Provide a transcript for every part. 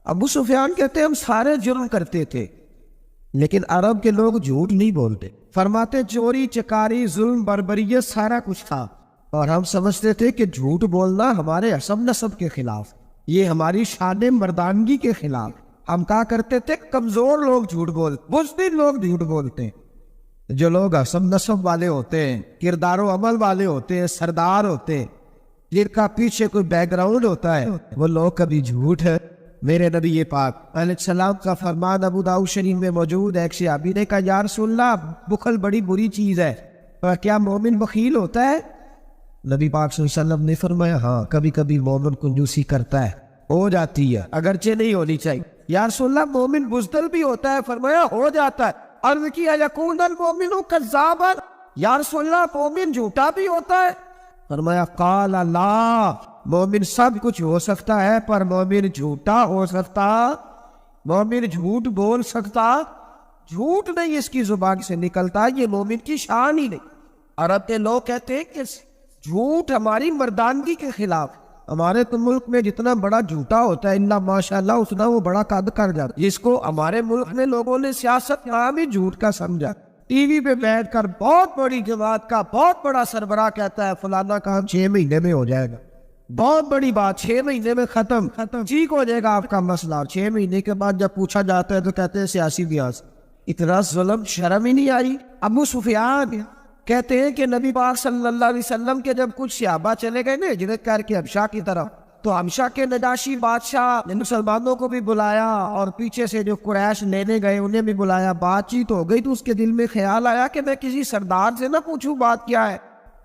ابو سفیان کہتے ہم سارے جرم کرتے تھے لیکن عرب کے لوگ جھوٹ نہیں بولتے. فرماتے چوری چکاری ظلم بربریت سارا کچھ تھا اور ہم سمجھتے تھے کہ جھوٹ بولنا ہمارے عصب نسب کے خلاف، یہ ہماری شان مردانگی کے خلاف. ہم کہا کرتے تھے کمزور لوگ جھوٹ بولتے، بزدل لوگ جھوٹ بولتے ہیں. جو لوگ عصب نسب والے ہوتے ہیں، کردار و عمل والے ہوتے ہیں، سردار ہوتے ہیں، جن کا پیچھے کوئی بیک گراؤنڈ ہوتا ہے، وہ لوگ کبھی جھوٹ ہے. میرے نبی پاک علیہ السلام کا فرمان ابو داؤد شریف میں موجود ہے. ایک صحابی نے کہا یا رسول اللہ بخل بڑی بری چیز ہے، کیا مومن بخیل ہوتا ہے؟ نبی پاک صلی اللہ علیہ وسلم نے فرمایا ہاں کبھی کبھی مومن کنجوسی کرتا ہے، ہو جاتی ہے، اگرچہ نہیں ہونی چاہیے. یا رسول اللہ مومن بزدل بھی ہوتا ہے؟ فرمایا ہو جاتا ہے. عرض کیا یکون المؤمن کذابا، یا رسول اللہ مومن جھوٹا بھی ہوتا ہے؟ فرمایا قال لا، مومن سب کچھ ہو سکتا ہے پر مومن جھوٹا ہو سکتا، مومن جھوٹ بول سکتا، جھوٹ نہیں اس کی زبان سے نکلتا، یہ مومن کی شان ہی نہیں. عرب کے لوگ کہتے ہیں کہ جھوٹ ہماری مردانگی کے خلاف. ہمارے تو ملک میں جتنا بڑا جھوٹا ہوتا ہے اللہ ماشاءاللہ اتنا وہ بڑا قد کر جاتا، جس کو ہمارے ملک میں لوگوں نے سیاست نام ہی جھوٹ کا سمجھا. ٹی وی پہ بیٹھ کر بہت بڑی جماعت کا بہت بڑا سربراہ کہتا ہے فلانا کام 6 مہینے میں ہو جائے گا، بہت بڑی بات، 6 مہینے میں ختم ٹھیک ہو جائے گا آپ کا مسئلہ. 6 مہینے کے بعد جب پوچھا جاتا ہے تو کہتے ہیں سیاسی بیاس. اتنا ظلم شرم ہی نہیں آئی. ابو سفیان کہتے ہیں کہ نبی پاک صلی اللہ علیہ وسلم کے جب کچھ صحابہ چلے گئے نا ہجرت کر کے حبشہ کی طرف، تو حبشہ کے نجاشی بادشاہ نے مسلمانوں کو بھی بلایا اور پیچھے سے جو قریش لینے گئے انہیں بھی بلایا. بات چیت ہو گئی تو اس کے دل میں خیال آیا کہ میں کسی سردار سے نہ پوچھوں بات کیا ہے.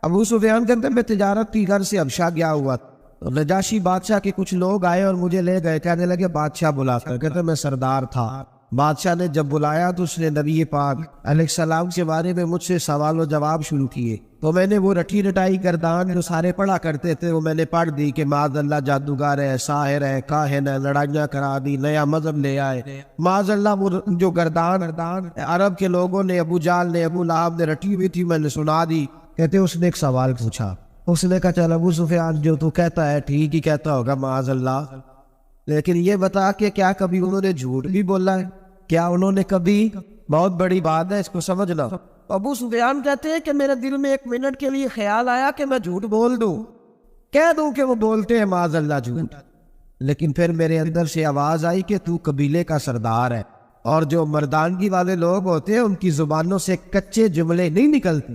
ابو سفیان کہتے ہیں میں تجارت کی غرض سے حبشہ گیا ہوا تو نجاشی بادشاہ کے کچھ لوگ آئے اور مجھے لے گئے، کہنے لگے بادشاہ بلا کر. کہتے میں سردار تھا. بادشاہ نے جب بلایا تو اس نے نبی پاک علیہ السلام کے بارے میں مجھ سے سوال و جواب شروع کیے. تو میں نے وہ رٹی رٹائی گردان جو سارے پڑھا کرتے تھے وہ میں نے پڑھ دی کہ معاذ اللہ جادوگر ہے، ساحر ہے، کاہن ہے، لڑائیاں کرا دی، نیا مذہب لے آئے. معاذ اللہ وہ جو گردان عرب کے لوگوں نے، ابو جال نے، ابو لہب نے رٹی ہوئی تھی میں نے سنا دی. کہتے اس نے ایک سوال پوچھا. اس نے کہا چل ابو سفیان جو تو کہتا ہے ٹھیک ہی کہتا ہوگا معاذ اللہ، لیکن یہ بتا کہ کیا کبھی انہوں نے جھوٹ بھی بولا ہے؟ کیا انہوں نے کبھی، بہت بڑی بات ہے اس کو سمجھنا. ابو سفیان کہتے ہیں کہ میرے دل میں ایک منٹ کے لیے خیال آیا کہ میں جھوٹ بول دوں، کہہ دوں کہ وہ بولتے ہیں معاذ اللہ جھوٹ، لیکن پھر میرے اندر سے آواز آئی کہ تو قبیلے کا سردار ہے اور جو مردانگی والے لوگ ہوتے ہیں ان کی زبانوں سے کچے جملے نہیں نکلتے،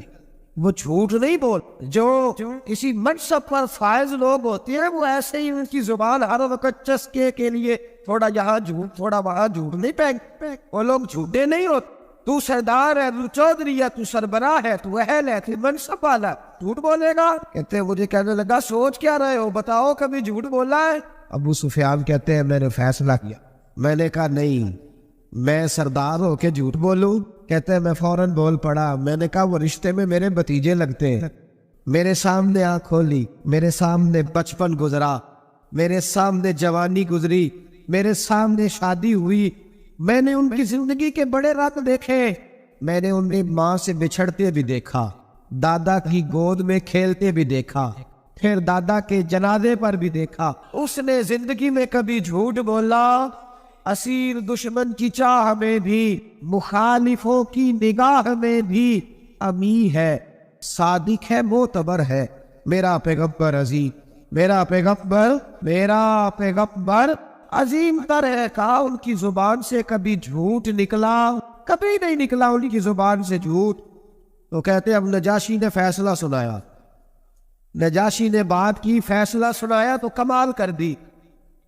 وہ جھوٹ نہیں بول. جو کسی منصب پر فائز لوگ ہوتے ہیں وہ ایسے ہی ان کی زبان ہر وقت چسکے کے لیے تھوڑا یہاں جھوٹ تھوڑا وہاں جھوٹ نہیں پھینک، وہ لوگ جھوٹے نہیں ہوتے. تو سردار ہے، تو چودھری ہے، تو سربراہ ہے، تو اہل ہے، تو منصب والا، جھوٹ بولے گا؟ کہتے ہیں مجھے کہنے لگا سوچ کیا رہے ہو، بتاؤ کبھی جھوٹ بولا ہے؟ ابو سفیان کہتے ہیں میں نے فیصلہ کیا. میں نے کہا نہیں میں سردار ہو کے جھوٹ بولوں؟ کہتے ہیں میں فوراً بول پڑا. میں نے کہا وہ رشتے میں میرے بھتیجے لگتے ہیں. میرے سامنے آنکھ کھولی، میرے سامنے بچپن گزرا، میرے سامنے جوانی گزری، میرے سامنے شادی ہوئی، میں نے ان کی زندگی کے بڑے رنگ دیکھے، میں نے انہیں ماں سے بچھڑتے بھی دیکھا، دادا کی گود میں کھیلتے بھی دیکھا، پھر دادا کے جنازے پر بھی دیکھا. اس نے زندگی میں کبھی جھوٹ بولا؟ اسیر دشمن کی چاہ میں بھی، مخالفوں کی نگاہ میں بھی امی ہے، صادق ہے، معتبر ہے، میرا پیغمبر عظیم، میرا پیغمبر عظیم تر ہے. کہا ان کی زبان سے کبھی جھوٹ نکلا؟ کبھی نہیں نکلا ان کی زبان سے جھوٹ. تو کہتے اب نجاشی نے فیصلہ سنایا، نجاشی نے بات کی، فیصلہ سنایا تو کمال کر دی.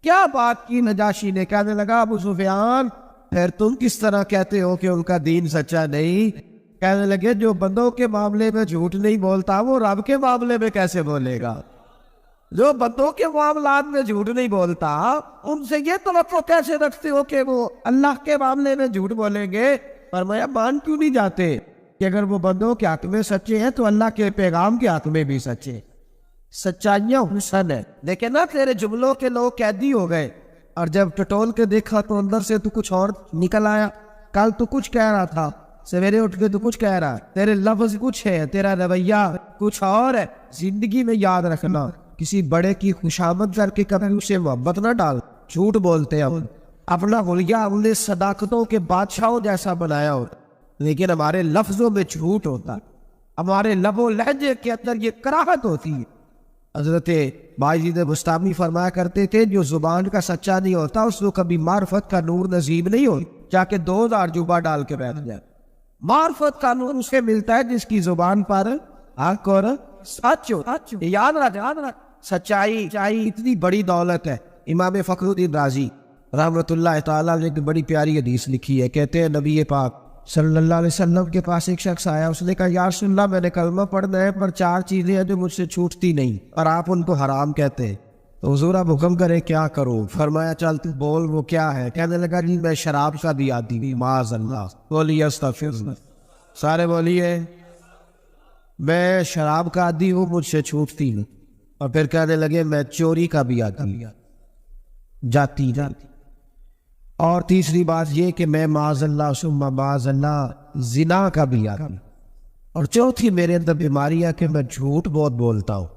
کیا بات کی نجاشی نے؟ کہنے لگا ابو سفیان پھر تم کس طرح کہتے ہو کہ ان کا دین سچا نہیں؟ کہنے لگے جو بندوں کے معاملے میں جھوٹ نہیں بولتا وہ رب کے معاملے میں کیسے بولے گا؟ جو بندوں کے معاملات میں جھوٹ نہیں بولتا ان سے یہ توقع کیسے رکھتے ہو کہ وہ اللہ کے معاملے میں جھوٹ بولیں گے؟ فرمایا مان کیوں نہیں جاتے کہ اگر وہ بندوں کے حق میں سچے ہیں تو اللہ کے پیغام کے حق میں بھی سچے. سچائیاں حسن ہے، لیکن نا تیرے جملوں کے لوگ قیدی ہو گئے اور جب ٹٹول کے دیکھا تو اندر سے تو کچھ اور نکل آیا. کل تو کچھ کہہ رہا تھا، سویرے اٹھ کے تو کچھ کہہ رہا ہے، تیرے لفظ کچھ ہے، تیرا رویہ کچھ اور ہے. زندگی میں یاد رکھنا کسی بڑے کی خوشامد کر کے کبھی اسے محبت نہ ڈال. جھوٹ بولتے ہیں اپنا حلیہ ہم نے صداقتوں کے بادشاہوں جیسا بنایا ہوتا، لیکن ہمارے لفظوں میں جھوٹ ہوتا، ہمارے لب و لہجے کے اندر یہ کراہت ہوتی ہے۔ حضرت باجید بستامی فرمایا کرتے تھے جو زبان کا سچا نہیں ہوتا اس کو کبھی معرفت کا نور نصیب نہیں ہوتا، جا کے 2000 جوبہ ڈال کے بیٹھ جائے۔ معرفت کا نور اسے ملتا ہے جس کی زبان پر حق اور سچ ہو۔ یاد رکھ، سچائی اتنی بڑی دولت ہے۔ امام فخر الدین رازی رحمۃ اللہ تعالیٰ نے ایک بڑی پیاری حدیث لکھی ہے، کہتے ہیں نبی پاک صلی اللہ علیہ وسلم کے پاس ایک شخص آیا، اس نے کہا یا رسول اللہ میں نے کلمہ پڑھنا ہے پر 4 چیزیں ہیں جو مجھ سے چھوٹتی نہیں اور آپ ان کو حرام کہتے ہیں، تو حضور آپ حکم کریں کیا کروں؟ فرمایا چل تو بول وہ کیا ہے؟ کہنے لگا جی میں شراب کا بھی عادی ہوں، معاذ اللہ۔ بولیے استغفر اللہ، سارے بولیے میں شراب کا عادی ہوں، مجھ سے چھوٹتی نہیں۔ اور پھر کہنے لگے میں چوری کا بھی عادی ہوں، جاتی۔ اور تیسری بات یہ کہ میں معاذ اللہ ثم معاذ اللہ زنا کا بھی عادی ہوں۔ اور چوتھی میرے اندر بیماری ہے کہ میں جھوٹ بہت بولتا ہوں،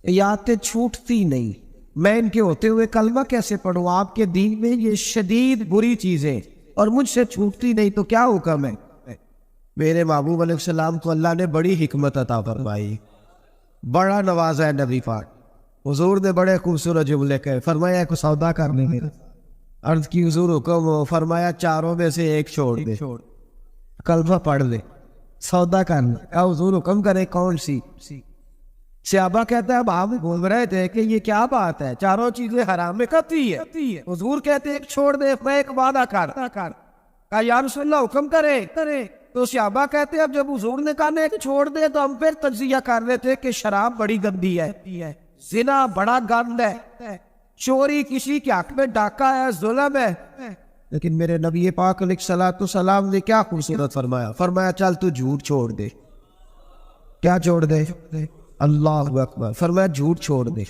یہ عادتیں چھوٹتی نہیں، میں ان کے ہوتے ہوئے کلمہ کیسے پڑھوں؟ آپ کے دین میں یہ شدید بری چیزیں اور مجھ سے چھوٹتی نہیں، تو کیا حکم ہے؟ میرے محبوب علیہ السلام کو اللہ نے بڑی حکمت عطا فرمائی، بڑا نوازا ہے نبی پاک۔ حضور نے بڑے خوبصورت جملے کہے، فرمایا کو سودا کرنے میں عرض کی حضور حکم ہو، فرمایا 4 میں سے ایک چھوڑ دے، کلمہ پڑھ لے، سودا کرنا۔ کہا حضور حکم کرے کون سی؟ صحابہ کہتا ہے اب آپ بول رہے تھے کہ یہ کیا بات ہے، 4 چیزیں حرام میں کتی ہے، حضور کہتے ایک چھوڑ دے، میں ایک وعدہ کر۔ کہا یا رسول اللہ حکم کرے، تو صحابہ کہتے اب جب حضور نے کہا ایک چھوڑ دے تو ہم پھر تجزیہ کر رہے تھے کہ شراب بڑی گندی ہے، زنا بڑا گند ہے، چوری کسی کے حق میں ڈاکہ ہے، ظلم ہے، لیکن میرے نبی پاک علیہ الصلوۃ والسلام نے کیا خوبصورت فرمایا، فرمایا چل تو جھوٹ چھوڑ دے۔ کیا چھوڑ دے؟ اللہ اکبر، فرمایا جھوٹ چھوڑ دے۔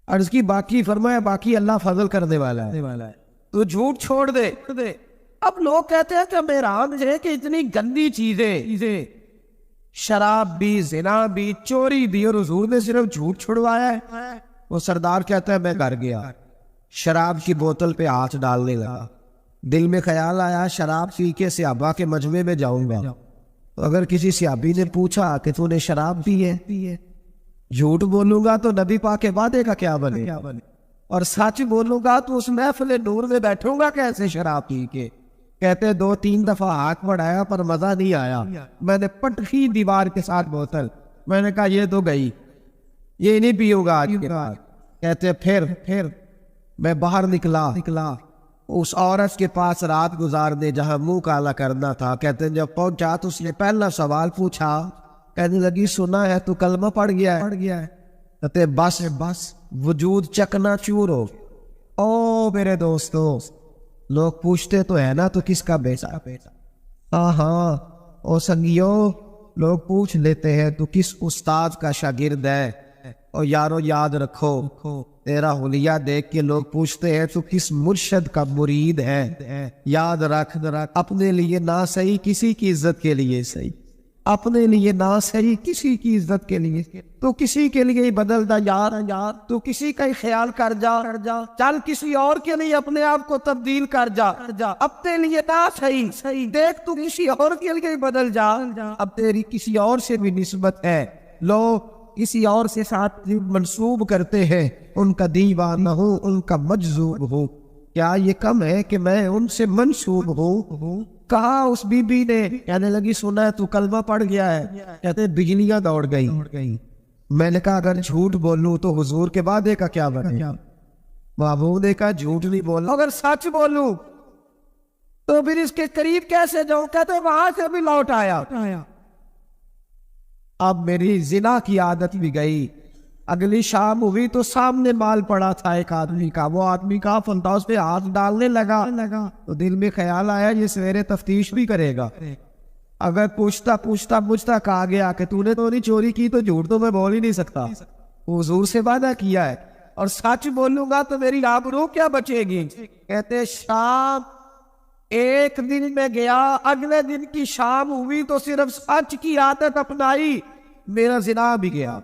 عرض کی باقی؟ فرمایا باقی اللہ فضل کرنے والا ہے، تو جھوٹ چھوڑ دے۔ اب لوگ کہتے ہیں کہ میران ہے کہ اتنی گندی چیزیں، شراب بھی، زنا بھی، چوری بھی، اور حضور نے صرف جھوٹ چھڑوایا ہے۔ وہ سردار کہتا ہے میں گھر گیا، شراب کی بوتل پہ ہاتھ ڈالنے لگا، دل میں خیال آیا شراب پی کے صحابہ کے مجمع میں جاؤں گا، تو اگر کسی صحابی نے پوچھا کہ تو نے شراب پی ہے، جھوٹ بولوں گا تو نبی پاک کے وعدے کا کیا بنے، اور سچ بولوں گا تو اس محفل نور میں بیٹھوں گا کیسے شراب پی کے؟ کہتے 2-3 دفعہ ہاتھ بڑھایا پر مزہ نہیں آیا، میں نے پٹکی دیوار کے ساتھ بوتل، میں نے کہا یہ تو گئی، یہ نہیں پیوں گا آج کے بعد۔ کہتے پھر میں باہر نکلا اس عورت کے پاس رات گزارنے جہاں منہ کالا کرنا تھا۔ کہتے جب پہنچا تو اس نے پہلا سوال پوچھا، کہنے لگی سنا ہے تو کلمہ پڑھ گیا ہے؟ کہتے بس وجود چکنا چور ہو۔ او میرے دوستو، لوگ پوچھتے تو ہے نا تو کس کا بیٹا؟ ہاں او سنگیو، لوگ پوچھ لیتے ہیں تو کس استاد کا شاگرد ہے؟ اور یارو یاد رکھو تیرا حلیہ دیکھ کے لوگ پوچھتے ہیں تو کس مرشد کا مرید ہے؟ یاد رکھ اپنے لیے نہ صحیح کسی کی عزت کے لیے صحیح، اپنے لیے نہ صحیح کسی کی عزت کے لیے تو کسی کے لیے ہی بدل دا یار، تو کسی کا ہی خیال کر جا، چل کسی اور کے لیے اپنے آپ کو تبدیل کر جا، اپنے لیے نہ صحیح دیکھ تو کسی اور کے لیے ہی بدل جا، اب تیری کسی اور سے بھی نسبت ہے، لوگ کسی اور سے ساتھ منسوب کرتے ہیں، ان کا دیوانہ ہوں، ان کا مجذوب ہوں، کیا یہ کم ہے کہ میں ان سے منسوب ہوں؟ کہا اس بی بی نے، کہنے لگی سنا ہے تو کلمہ پڑھ گیا ہے؟ کہتے بجلیاں دوڑ گئی۔ میں نے کہا اگر جھوٹ بولوں تو حضور کے وعدے کا کیا بنے؟ محبوب نے کہا جھوٹ نہیں بولنا، اگر سچ بولوں تو پھر اس کے قریب کیسے جاؤں؟ کہتے وہاں سے بھی لوٹ آیا۔ اب میری زنا کی عادت بھی گئی، اگلی شام ہوئی تو سامنے مال پڑا تھا ایک آدمی کا، وہ آدمی کا فندوس پہ ہاتھ ڈالنے لگا تو دل میں خیال آیا یہ سویرے تفتیش بھی کرے گا، اگر پوچھتا کہا گیا کہ تو نے تو نہیں چوری کی تو جھوٹ تو میں بول ہی نہیں سکتا، حضور سے وعدہ کیا ہے اور سچ بولوں گا تو میری آبرو کیا بچے گی؟ کہتے شام ایک دن میں گیا، اگلے دن کی شام ہوئی تو صرف سچ کی عادت اپنائی، میرا زنا بھی گیا،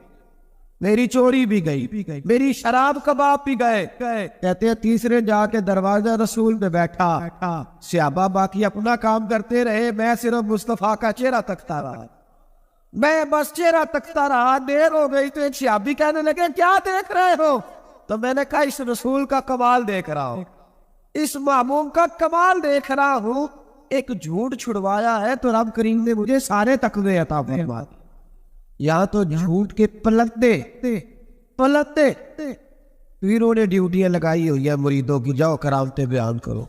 میری چوری بھی گئی، میری شراب کباب بھی گئے. کہتے ہیں تیسرے جا کے دروازہ رسول میں بیٹھا. صحابہ باقی اپنا کام کرتے رہے، میں صرف مصطفیٰ کا چہرہ تکتا رہا. میں بس چہرہ تکتا رہا. دیر ہو گئی تو ایک صحابی کہنے لگے کیا دیکھ رہے ہو؟ تو میں نے کہا اس رسول کا کمال دیکھ رہا ہوں، اس معموم کا کمال دیکھ رہا ہوں. ایک جھوٹ چھڑوایا ہے تو رب کریم نے مجھے سارے تقوی عطا فرمائے. یہاں تو جھوٹ کے پلٹتے پیروں نے ڈیوٹیاں لگائی ہوئی ہے مریدوں کی، جاؤ کرامتیں بیان کرو،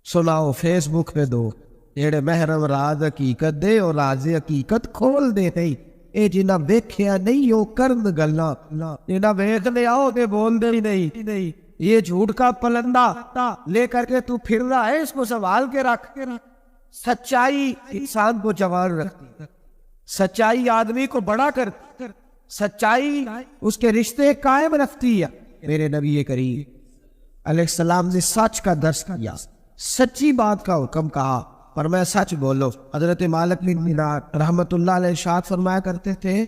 سناؤ، فیس بک پہ دو. جڑے محرم راز حقیقت دے اور راز حقیقت کھول دے. نہیں اے جنہ ویکھیا نہیں وہ کرن گلاں، جنہ ویکھ لیا وہ تے بول دے نہیں. یہ جھوٹ کا پلندہ لے کر کے تو پھر رہا ہے، اس کو سنبھال کے رکھ. سچائی انسان کو جوان رکھتی ہے، سچائی آدمی کو بڑا کرتی، سچائی اس کے رشتے قائم رکھتی ہے. میرے نبی کریم علیہ السلام نے سچ کا درس کیا، سچی بات کا حکم کہا، فرمایا سچ بولو. حضرت مالک بن دینار رحمت اللہ علیہ ارشاد فرمایا کرتے تھے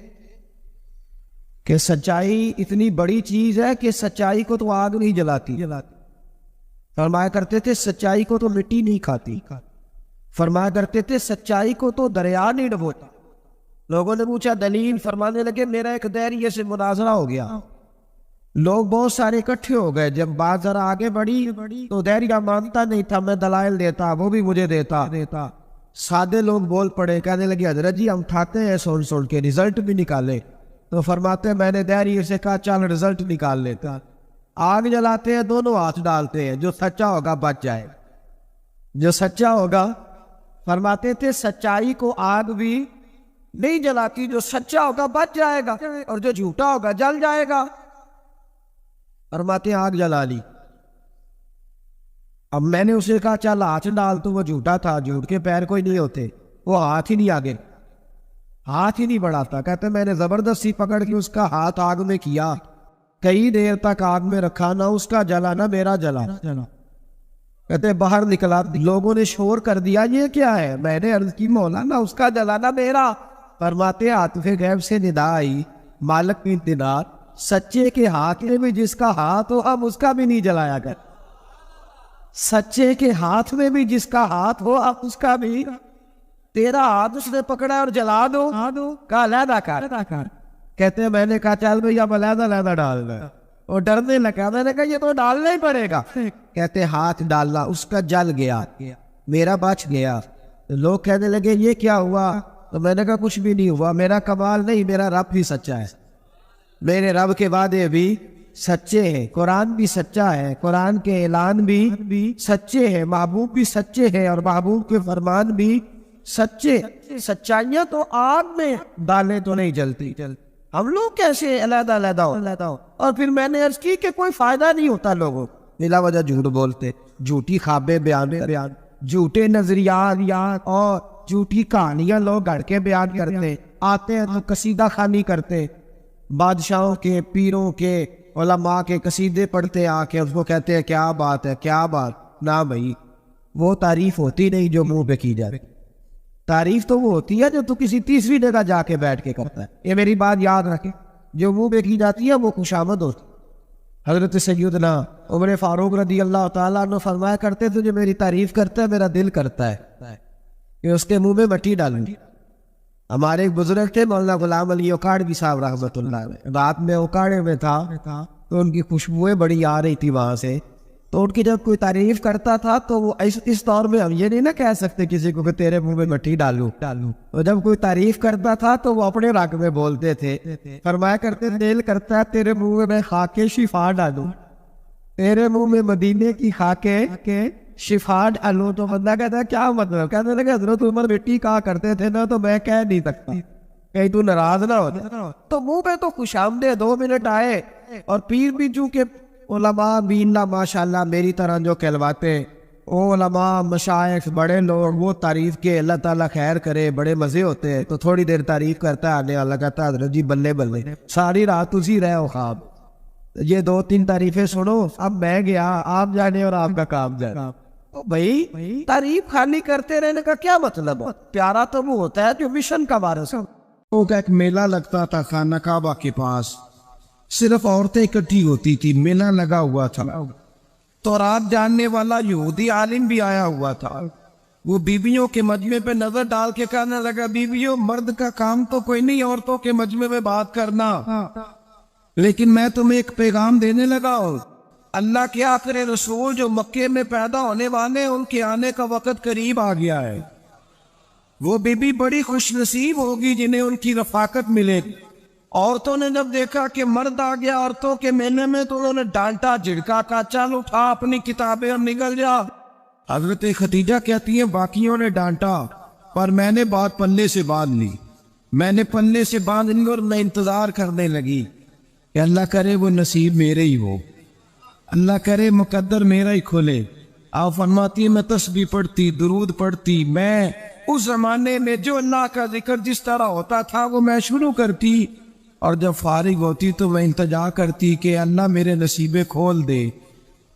کہ سچائی اتنی بڑی چیز ہے کہ سچائی کو تو آگ نہیں جلاتی. فرمایا کرتے تھے سچائی کو تو مٹی نہیں کھاتی. فرمایا کرتے تھے سچائی کو تو دریا نہیں ڈبوتا. لوگوں نے پوچھا دلیل، فرمانے لگے میرا ایک دہریے سے مناظرہ ہو گیا، لوگ بہت سارے اکٹھے ہو گئے. جب بات ذرا آگے بڑھی تو دہریہ مانتا نہیں تھا، میں دلائل دیتا، وہ بھی مجھے دیتا. سادے لوگ بول پڑے، کہنے لگے حضرت جی ہم اٹھاتے ہیں سن کے رزلٹ بھی نکالے. تو فرماتے میں نے دہریے سے کہا چل رزلٹ نکال لیتا. آگ جلاتے ہیں، دونوں ہاتھ ڈالتے ہیں، جو سچا ہوگا بچ جائے، جو سچا ہوگا. فرماتے تھے سچائی کو آگ بھی نہیں جلاتی، جو سچا ہوگا بچ جائے گا اور جو جھوٹا ہوگا جل جائے گا. فرماتے ہیں آگ جلا لی. اب میں نے اسے کہا چل ہاتھ ڈال، تو وہ جھوٹا تھا، جھوٹ کے پیر کوئی نہیں ہوتے، وہ ہاتھ ہی نہیں آگے، ہاتھ ہی نہیں بڑھاتا. کہتے میں نے زبردستی پکڑ کے اس کا ہاتھ آگ میں کیا، کئی دیر تک آگ میں رکھا، نہ اس کا جلا نہ میرا جلا. کہتے باہر نکلا، لوگوں نے شور کر دیا یہ کیا ہے؟ میں نے عرض کی مولا نہ اس کا جلا نہ میرا. فرماتے عاطف غیب سے ندا آئی، مالک بن دینار سچے کے ہاتھ میں بھی جس کا ہاتھ ہو ہم اس کا بھی نہیں جلایا کر. سچے کے ہاتھ میں بھی جس کا ہاتھ ہو ہم اس کا بھی. تیرا ہاتھ اس نے پکڑا اور جلا دو، کہا علیحدہ کر. کہتے ہیں میں نے کہا چل بھئی اب علیحدہ ڈالنا. وہ ڈرنے لگا، میں نے کہا یہ تو ڈالنا ہی پڑے گا. کہتے ہاتھ ڈالا، اس کا جل گیا، میرا بچ گیا. لوگ کہنے لگے یہ کیا ہوا؟ تو میں نے کہا کچھ بھی نہیں ہوا، میرا کمال نہیں، میرا رب بھی سچا ہے، میرے رب کے وعدے بھی سچے ہیں، قرآن بھی سچا ہے، قرآن کے اعلان بھی سچے ہیں، محبوب بھی سچے ہیں اور محبوب کے فرمان بھی سچے. سچائیاں تو آگ میں ڈالے تو نہیں جلتی، ہم لوگ کیسے علیحدہ ہو. اور پھر میں نے عرض کی کہ کوئی فائدہ نہیں ہوتا، لوگوں بلا وجہ جھوٹ بولتے، جھوٹی خوابیں بیان، جھوٹے نظریات اور جھوٹی کہانیاں لوگ گھڑ کے بیان کرتے. آتے ہیں تو قصیدہ خوانی کرتے، بادشاہوں کے، پیروں کے، علماء کے قصیدے پڑھتے، آ کے اس کو کہتے ہیں کیا بات ہے، کیا بات. نہ بھائی وہ تعریف ہوتی نہیں جو منہ پہ کی جاتی، تعریف تو وہ ہوتی ہے جو تو کسی تیسری جگہ جا کے بیٹھ کے کرتا ہے. یہ میری بات یاد رکھے، جو منہ پہ کی جاتی ہے وہ خوشامد ہوتی. حضرت سیدنا عمر فاروق رضی اللہ تعالیٰ عنہ فرمایا کرتے تھے جو میری تعریف کرتا ہے میرا دل کرتا ہے کہ اس کے منہ میں مٹی ڈالوں. ہمارے ایک بزرگ تھے مولانا غلام علی اوکاڑوی صاحب رحمۃ اللہ علیہ، رات میں اوکاڑے میں تھا تو ان کی خوشبوئیں بڑی آ رہی تھی وہاں سے. تو ان کی جب کوئی تعریف کرتا تھا تو وہ اس دور میں ہم یہ نہیں نہ کہہ سکتے کسی کو کہ تیرے منہ میں مٹی ڈالوں. اور جب کوئی تعریف کرتا تھا تو وہ اپنے رگ میں بولتے تھے، فرمایا کرتے دل کرتا ہے تیرے منہ میں میں خاک شفا ڈالوں، تیرے منہ میں مدینے کی خاک شفا ڈالوں. تو بندہ کہتا ہے کیا مطلب؟ کہنے لگے حضرت عمر مٹی کہا کرتے تھے نا، تو میں کہہ نہیں سکتا کہیں تو ناراض نہ ہوتا. تو منہ پہ تو خوش آمدید 2 منٹ آئے. اور پیر بھی چونکہ علماء بینا ماشاءاللہ میری طرح جو کہلواتے، وہ علماء مشائخ بڑے لوگ وہ تعریف کے اللہ تعالیٰ خیر کرے بڑے مزے ہوتے ہیں. تو تھوڑی دیر تعریف کرتا ہے، آنے والا کہتا ہے حضرت جی بلے بلے ساری رات اسی رہے ہو خواب، یہ 2-3 تعریفیں سنو، اب میں گیا آپ جانے اور آپ کا کام جانا. بھائی تعریف خالی کرتے رہنے کا کیا مطلب ہے؟ پیارا تو وہ ہوتا ہے جو مشن کا وارث ہو. کا ایک میلہ لگتا تھا خانہ کعبہ کے پاس، صرف عورتیں اکٹھی ہوتی تھی، میلہ لگا ہوا تھا، تورات جاننے والا یہودی عالم بھی آیا ہوا تھا۔ وہ بیویوں کے مجمع پہ نظر ڈال کے کہنے لگا، بیویوں، مرد کا کام تو کوئی نہیں عورتوں کے مجمع میں بات کرنا، لیکن میں تمہیں ایک پیغام دینے لگا ہوں۔ اللہ کے آخری رسول جو مکے میں پیدا ہونے والے، ان کے آنے کا وقت قریب آ گیا ہے۔ وہ بیوی بڑی خوش نصیب ہوگی جنہیں ان کی رفاقت ملے گی۔ عورتوں نے جب دیکھا کہ مرد آ گیا عورتوں کے میلے میں، تو انہوں نے ڈانٹا، جھڑکا، کہا چل اٹھا اپنی کتابیں اور نکل جا۔ حضرت خدیجہ کہتی ہیں باقیوں نے ڈانٹا، پر میں نے بات پلے سے باندھ لی، میں نے پلے سے باندھ لی اور میں انتظار کرنے لگی کہ اللہ کرے وہ نصیب میرے ہی ہو، اللہ کرے مقدر میرا ہی کھلے۔ آپ فرماتی میں تسبیح پڑھتی، درود پڑھتی، میں اس زمانے میں جو اللہ کا ذکر جس طرح ہوتا تھا وہ میں شروع کرتی، اور جب فارغ ہوتی تو میں انتظار کرتی کہ اللہ میرے نصیبے کھول دے۔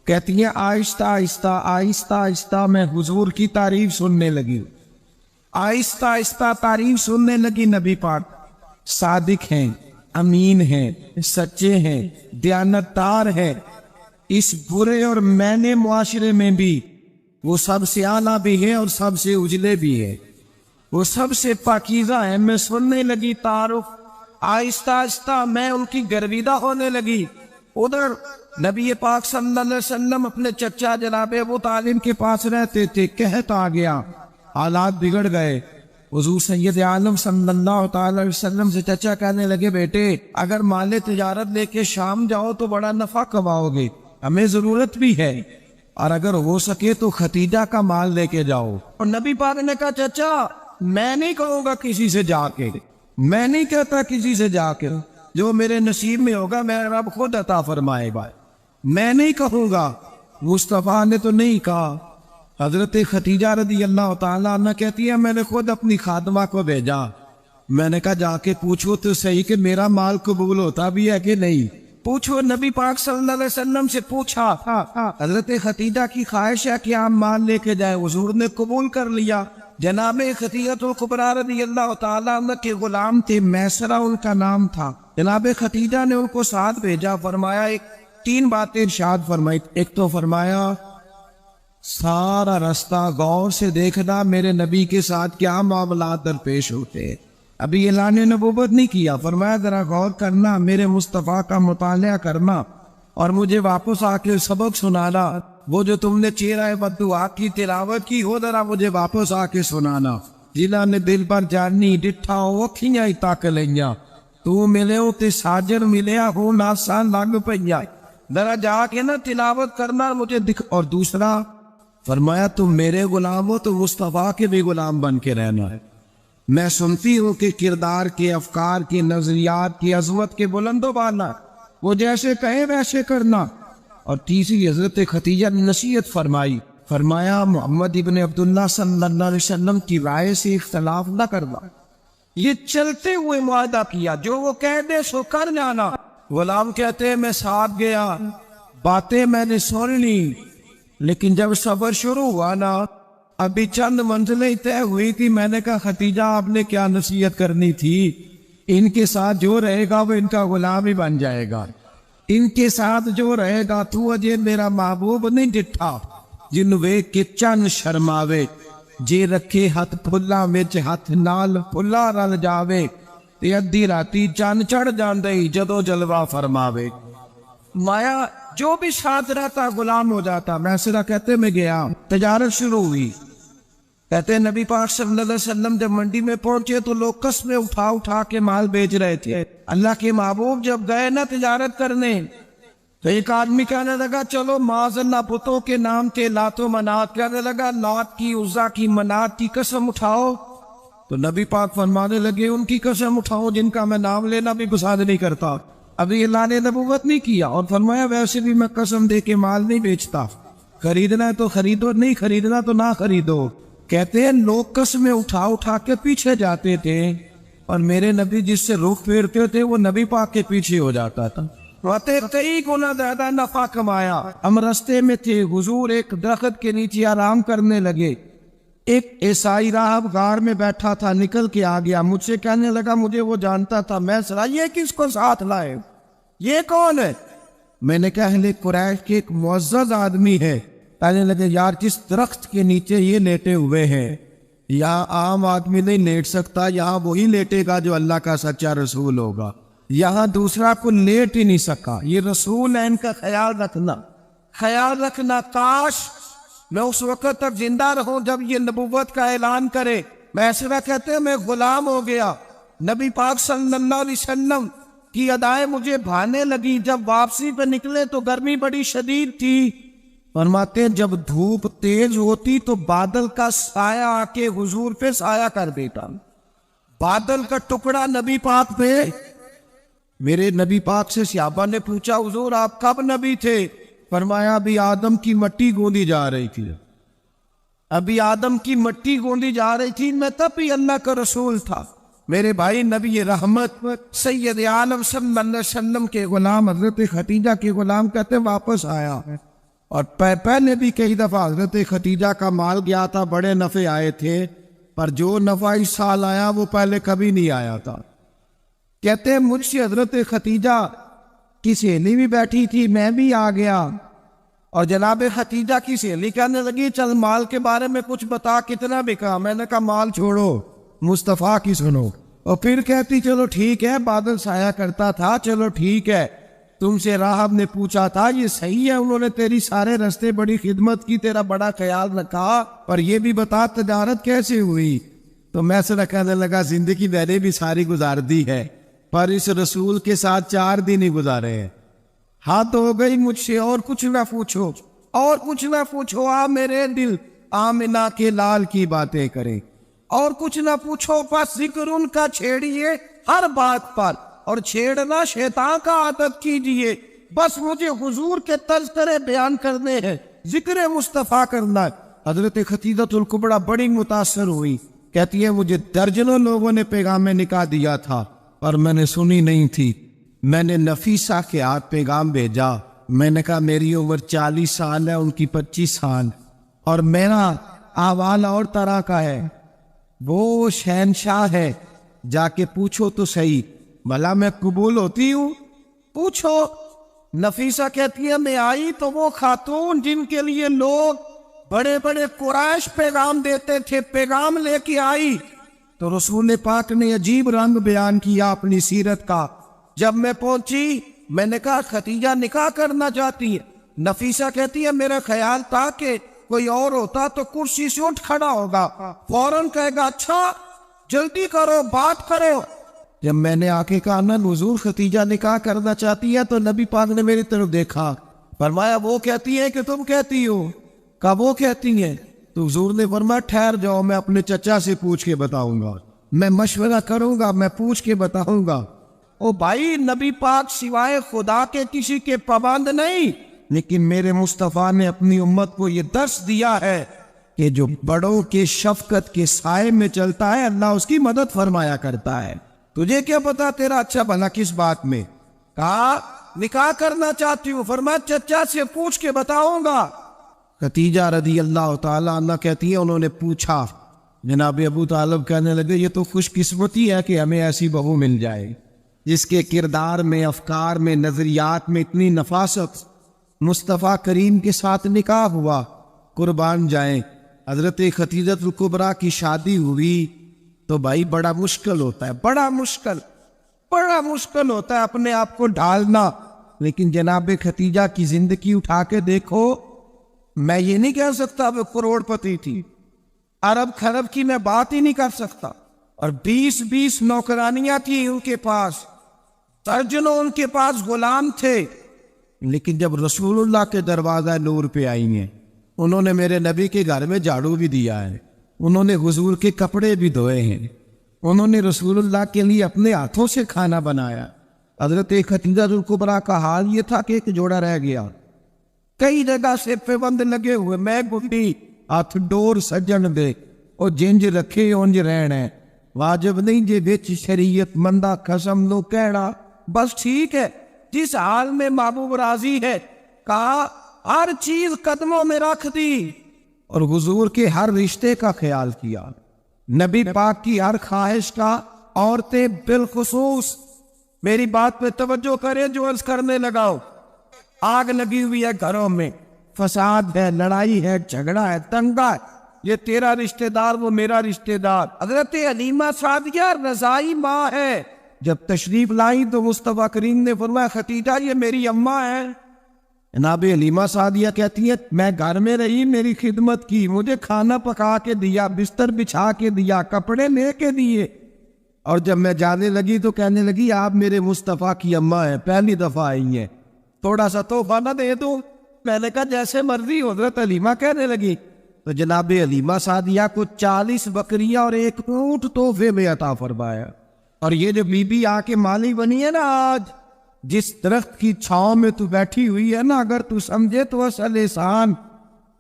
کہتی ہیں آہستہ آہستہ آہستہ آہستہ میں حضور کی تعریف سننے لگی، آہستہ آہستہ تعریف سننے لگی۔ نبی پاک صادق ہیں، امین ہیں، سچے ہیں، دیانتدار ہیں، اس برے اور مینے معاشرے میں بھی وہ سب سے اعلیٰ بھی ہے اور سب سے اجلے بھی ہے، وہ سب سے پاکیزہ ہے۔ میں سننے لگی تعارف، آہستہ آہستہ میں ان کی گرویدہ ہونے لگی۔ ادھر نبی پاک صلی اللہ علیہ وسلم اپنے چچا جناب ابو طالب کے پاس رہتے تھے، قحط آ گیا، حالات بگڑ گئے۔ حضور سید عالم صلی اللہ تعالی علیہ وسلم سے چچا کہنے لگے، بیٹے اگر مال تجارت لے کے شام جاؤ تو بڑا نفع کماؤ گے، ہمیں ضرورت بھی ہے، اور اگر ہو سکے تو ختیجہ کا مال لے کے جاؤ۔ اور نبی پاک نے کہا چچا میں نہیں کہوں گا کسی سے جا کے، میں نہیں کہتا کسی سے جا کے، جو میرے نصیب میں ہوگا میرا رب خود عطا فرمائے گا، میں نہیں کہوں گا۔ مصطفیٰ نے تو نہیں کہا۔ حضرت خدیجہ رضی اللہ تعالیٰ عنہ کہتی ہے میں نے خود اپنی خادمہ کو بھیجا، میں نے کہا جا کے پوچھو تو صحیح کہ میرا مال قبول ہوتا بھی ہے کہ نہیں، پوچھو۔ نبی پاک صلی اللہ علیہ وسلم سے پوچھا، حضرت خدیجہ کی خواہش ہے کہ آپ مال لے کے جائیں، حضور نے قبول کر لیا۔ جناب خدیجہ الکبریٰ رضی اللہ تعالیٰ عنہ کے غلام تھے، میسرہ ان کا نام تھا۔ جناب خدیجہ نے ان کو ساتھ بھیجا، فرمایا تین باتیں ارشاد فرمائی۔ ایک تو فرمایا سارا رستہ غور سے دیکھنا میرے نبی کے ساتھ کیا معاملات درپیش ہوتے ہیں، ابھی اعلان نبوت نہیں کیا، فرمایا ذرا غور کرنا، میرے مصطفیٰ کا مطالعہ کرنا اور مجھے واپس آ کے سبق سنانا، وہ جو تم نے چہرہ بددعا کی تلاوت کی وہ ذرا مجھے واپس آ کے سنانا۔ جنہاں نے دل پر جانی ڈٹھا ہو اکھیاں ہی تک لئیاں، تو ملے ہو تے ساجر ملیا ہو ناسان لگ پئیا، ذرا جا کے نا تلاوت کرنا مجھے دکھ۔ اور دوسرا فرمایا تم میرے غلام ہو تو مصطفیٰ کے بھی غلام بن کے رہنا ہے، میں سنتی ہوں کہ کردار کے، افکار کے، نظریات کی، عظمت کے بلند و بالا، وہ جیسے کہے ویسے کرنا۔ اور تیسری حضرت خدیجہ نے نصیحت فرمائی، فرمایا محمد ابن عبداللہ صلی اللہ علیہ وسلم کی رائے سے اختلاف نہ کرنا، یہ چلتے ہوئے معاہدہ کیا، جو وہ کہہ دے سو کر جانا۔ غلام کہتے ہیں میں ساتھ گیا، باتیں میں نے سن لی، لیکن جب سفر شروع ہوا نا ابھی چند منزلیں طے ہوئی تھی، میں نے کہا خدیجہ آپ نے کیا نصیحت کرنی تھی، ان کے ساتھ جو رہے گا وہ ان کا غلام ہی بن جائے گا، ان کے ساتھ جو رہے گا تو اجے میرا محبوب نہیں ڈٹھا، جن ویکھ کے چن شرماوے، جے رکھے ہاتھ پھلا وچ ہاتھ نال پھلا رل جاوے، تے ادھی راتی چن چڑھ جاندے جدو جلوہ فرماوے۔ مایا جو بھی ساتھ رہتا غلام ہو جاتا۔ میسرہ کہتے میں گیا، تجارت شروع ہوئی، کہتے نبی پاک صلی اللہ علیہ وسلم جب منڈی میں پہنچے تو لوگ قسمیں اٹھا اٹھا کے مال بیچ رہے تھے۔ اللہ کے محبوب جب گئے نا تجارت کرنے تو ایک آدمی کہنے لگا چلو معاذ اللہ بتوں کے نام تھے لات و منات، کہنے لگا لات کی، عزا کی، منات کی قسم اٹھاؤ، تو نبی پاک فرمانے لگے ان کی قسم اٹھاؤ جن کا میں نام لینا بھی پسند نہیں کرتا، ابھی اعلان نبوت نہیں کیا۔ اور فرمایا ویسے بھی میں قسم دے کے مال نہیں بیچتا، خریدنا ہے تو خریدو، نہیں خریدنا تو نہ خریدو۔ کہتے ہیں لوگ قسمیں اٹھا اٹھا کے پیچھے جاتے تھے، اور میرے نبی جس سے رخ پھیرتے تھے وہ نبی پاک کے پیچھے ہو جاتا تھا۔ کئی گنا زیادہ نفع کمایا۔ ہم رستے میں تھے، حضور ایک درخت کے نیچے آرام کرنے لگے، ایک عیسائی راہب غار میں بیٹھا تھا، نکل کے آ گیا، مجھ سے کہنے لگا مجھے وہ جانتا تھا۔ میں سنا یہ کس کو ساتھ لائے؟ یہ کون ہے؟ میں نے کہا اہل قریش کے ایک معزز آدمی ہے۔ کہنے لگے یار جس درخت کے نیچے یہ لیٹے ہوئے ہیں یہاں عام آدمی نہیں لیٹ سکتا، یہاں وہی لیٹے گا جو اللہ کا سچا رسول ہوگا، یہاں دوسرا کو لیٹ ہی نہیں سکا۔ یہ رسول ہے، ان کا خیال رکھنا۔ کاش میں اس وقت تک زندہ رہوں جب یہ نبوت کا اعلان کرے۔ میں ایسے کہتے ہیں میں غلام ہو گیا، نبی پاک صلی اللہ علیہ وسلم کی ادائیں مجھے بھانے لگی۔ جب واپسی پہ نکلے تو گرمی بڑی شدید تھی۔ فرماتے ہیں جب دھوپ تیز ہوتی تو بادل کا سایہ آ کے حضور پہ سایہ کر دیتا، بادل کا ٹکڑا نبی پاک پہ۔ میرے نبی پاک سے صحابہ نے پوچھا حضور آپ کب نبی تھے؟ فرمایا ابھی آدم کی مٹی گوندی جا رہی تھی، ابھی آدم کی مٹی گوندی جا رہی تھی، میں تب بھی اللہ کا رسول تھا۔ میرے بھائی نبی رحمت سید عالم صلی اللہ علیہ وسلم کے غلام حضرت ختیجہ کے غلام کہتے واپس آیا، اور پہلے بھی کئی دفعہ حضرت ختیجہ کا مال گیا تھا، بڑے نفع آئے تھے، پر جو نفع اس سال آیا وہ پہلے کبھی نہیں آیا تھا۔ کہتے ہیں مجھ سے حضرت ختیجہ کی سہیلی بھی بیٹھی تھی، میں بھی آ گیا، اور جناب ختیجہ کی سہیلی کہنے لگی چل مال کے بارے میں کچھ بتا، کتنا بکا؟ میں نے کہا مال چھوڑو، مصطفیٰ کی سنو۔ اور پھر کہتی چلو ٹھیک ہے، بادل سایہ کرتا تھا، چلو ٹھیک ہے، تم سے راہب نے پوچھا تھا یہ صحیح ہے، انہوں نے تیری سارے رستے بڑی خدمت کی، تیرا بڑا خیال رکھا، پر یہ بھی بتا تجارت کیسے ہوئی؟ تو میں سے کہنے لگا زندگی میں نے بھی ساری گزار دی ہے، پر اس رسول کے ساتھ 4 دن ہی گزارے ہیں، حد ہو گئی مجھ سے، اور کچھ نہ پوچھو، اور کچھ نہ پوچھو، آ میرے دل آمنہ کے لال کی باتیں کریں، اور کچھ نہ پوچھو، بس ذکر ان کا چھیڑیے ہر بات پر، اور چھیڑنا شیطان کا عادت کیجئے، بس مجھے حضور کے تذکرے بیان کرنے ہیں، ذکر مصطفیٰ کرنا ہے۔ حضرت ختیجہ الکبریٰ بڑی متاثر ہوئی، کہتی ہے مجھے درجنوں لوگوں نے پیغام نکاح دیا تھا پر میں نے سنی نہیں تھی، میں نے نفیسہ کے ہاتھ پیغام بھیجا، میں نے کہا میری عمر 40 سال ہے، ان کی 25 سال، اور میرا احوال اور طرح کا ہے، وہ شہنشاہ ہے، جا کے پوچھو تو صحیح بھلا میں قبول ہوتی ہوں؟ پوچھو۔ نفیسہ کہتی ہے میں آئی تو وہ خاتون جن کے لیے لوگ بڑے بڑے قریش پیغام دیتے تھے، پیغام لے کے آئی، تو رسول پاک نے عجیب رنگ بیان کیا اپنی سیرت کا۔ جب میں پہنچی میں نے کہا ختیجہ نکاح کرنا چاہتی ہے؟ نفیسہ کہتی ہے میرا خیال تھا کہ کوئی اور ہوتا تو کرسی سے اٹھ کھڑا ہوگا، فوراً کہے گا اچھا جلدی کرو بات کرو۔ جب میں نے آ کے کہا نا حضور ختیجہ نکاح کرنا چاہتی ہے، تو نبی پاک نے میری طرف دیکھا، فرمایا وہ کہتی ہے کہ تم کہتی ہو؟ کہا وہ کہتی ہیں۔ تو حضور نے فرمایا ٹھہر جاؤ، میں اپنے چچا سے پوچھ کے بتاؤں گا، میں مشورہ کروں گا، میں پوچھ کے بتاؤں گا۔ او بھائی نبی پاک سوائے خدا کے کسی کے پابند نہیں، لیکن میرے مصطفیٰ نے اپنی امت کو یہ درس دیا ہے کہ جو بڑوں کے شفقت کے سائے میں چلتا ہے اللہ اس کی مدد فرمایا کرتا ہے۔ تجھے کیا پتا تیرا اچھا بھلا کس بات میں؟ کہا نکاح کرنا چاہتی ہوں، فرمایا چچا سے پوچھ کے بتاؤں گا۔ ختیجہ رضی اللہ تعالیٰ عنہ کہتی ہے انہوں نے پوچھا، جناب ابو طالب کہنے لگے یہ تو خوش قسمتی ہے کہ ہمیں ایسی بہو مل جائے جس کے کردار میں، افکار میں، نظریات میں اتنی نفاست۔ مصطفیٰ کریم کے ساتھ نکاح ہوا، قربان جائیں۔ حضرت ختیجہ الکبریٰ کی شادی ہوئی تو بھائی بڑا مشکل ہوتا ہے، بڑا مشکل ہوتا ہے اپنے آپ کو ڈھالنا، لیکن جناب ختیجہ کی زندگی اٹھا کے دیکھو، میں یہ نہیں کہہ سکتا وہ کروڑ پتی تھی، ارب خرب کی میں بات ہی نہیں کر سکتا، اور 20 نوکرانیاں تھیں ان کے پاس، درجنوں ان کے پاس غلام تھے، لیکن جب رسول اللہ کے دروازہ نور پہ آئی ہیں، انہوں نے میرے نبی کے گھر میں جھاڑو بھی دیا ہے، انہوں نے حضور کے کپڑے بھی دھوئے ہیں، انہوں نے رسول اللہ کے لیے اپنے ہاتھوں سے کھانا بنایا۔ حضرت ختیجہ الکبریٰ کا حال یہ تھا کہ ایک جوڑا رہ گیا، کئی جگہ سے پیوند لگے ہوئے، میں گھٹی ہاتھ ڈور سجن دے اور جنج رکھے اونج رہنے، واجب نہیں جے بچ شریعت مندہ قسم نو کہنا، بس ٹھیک ہے جس حال میں محبوب راضی ہے، کہا ہر چیز قدموں میں رکھ دی، اور حضور کے ہر رشتے کا خیال کیا، نبی پاک کی ہر خواہش کا، عورتیں بالخصوص میری بات پہ توجہ کرے جو عرض کرنے لگاؤ. آگ لگی ہوئی ہے گھروں میں، فساد ہے، لڑائی ہے، جھگڑا ہے، دنگا ہے، یہ تیرا رشتہ دار وہ میرا رشتہ دار. حضرت حلیمہ سعدیہ رضائی ماں ہے. جب تشریف لائی تو مصطفیٰ کریم نے فرمایا ختیجہ یہ میری اماں ہے. جناب حلیمہ سعدیہ کہتی ہے میں گھر میں رہی، میری خدمت کی، مجھے کھانا پکا کے دیا، بستر بچھا کے دیا، کپڑے لے کے دیے، اور جب میں جانے لگی تو کہنے لگی آپ میرے مصطفیٰ کی اماں ہیں، پہلی دفعہ آئی ہیں، تھوڑا سا تحفہ نہ دے دوں. میں نے کہا جیسے مرضی. حضرت حلیمہ کہنے لگی تو جناب حلیمہ سعدیہ کو 40 بکریاں اور 1 اونٹ تحفے میں عطا فرمایا. اور یہ جو بی بی آ کے مالی بنی ہے نا آج، جس درخت کی چھاؤں میں تو بیٹھی ہوئی ہے نا، اگر تو سمجھے تو اصل احسان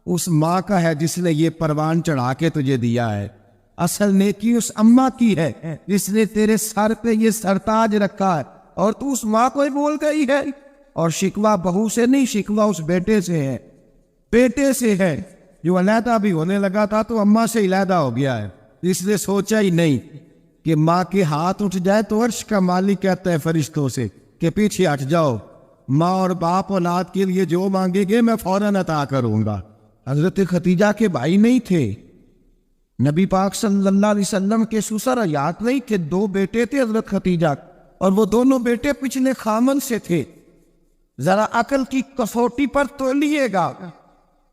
اس ماں کا ہے جس نے یہ پروان چڑھا کے تجھے دیا ہے. اصل نیکی اس اماں کی ہے جس نے تیرے سر پہ یہ سرتاج رکھا ہے، اور تو اس ماں کو ہی بول گئی ہے. اور شکوہ بہو سے نہیں، شکوہ اس بیٹے سے ہے، بیٹے سے ہے جو علیحدہ بھی ہونے لگا تھا تو اماں سے علیحدہ ہو گیا ہے. اس نے سوچا ہی نہیں کہ ماں کے ہاتھ اٹھ جائے تو عرش کا مالک کہتا ہے فرشتوں سے کہ پیچھے ہٹ جاؤ، ماں اور باپ اولاد کے لیے جو مانگے گے میں فوراً عطا کروں گا. حضرت ختیجہ کے بھائی نہیں تھے، نبی پاک صلی اللہ علیہ وسلم کے سسر حیات نہیں تھے، 2 بیٹے تھے حضرت ختیجہ، اور وہ دونوں بیٹے پچھلے خامن سے تھے. ذرا عقل کی کسوٹی پر تو لیے گا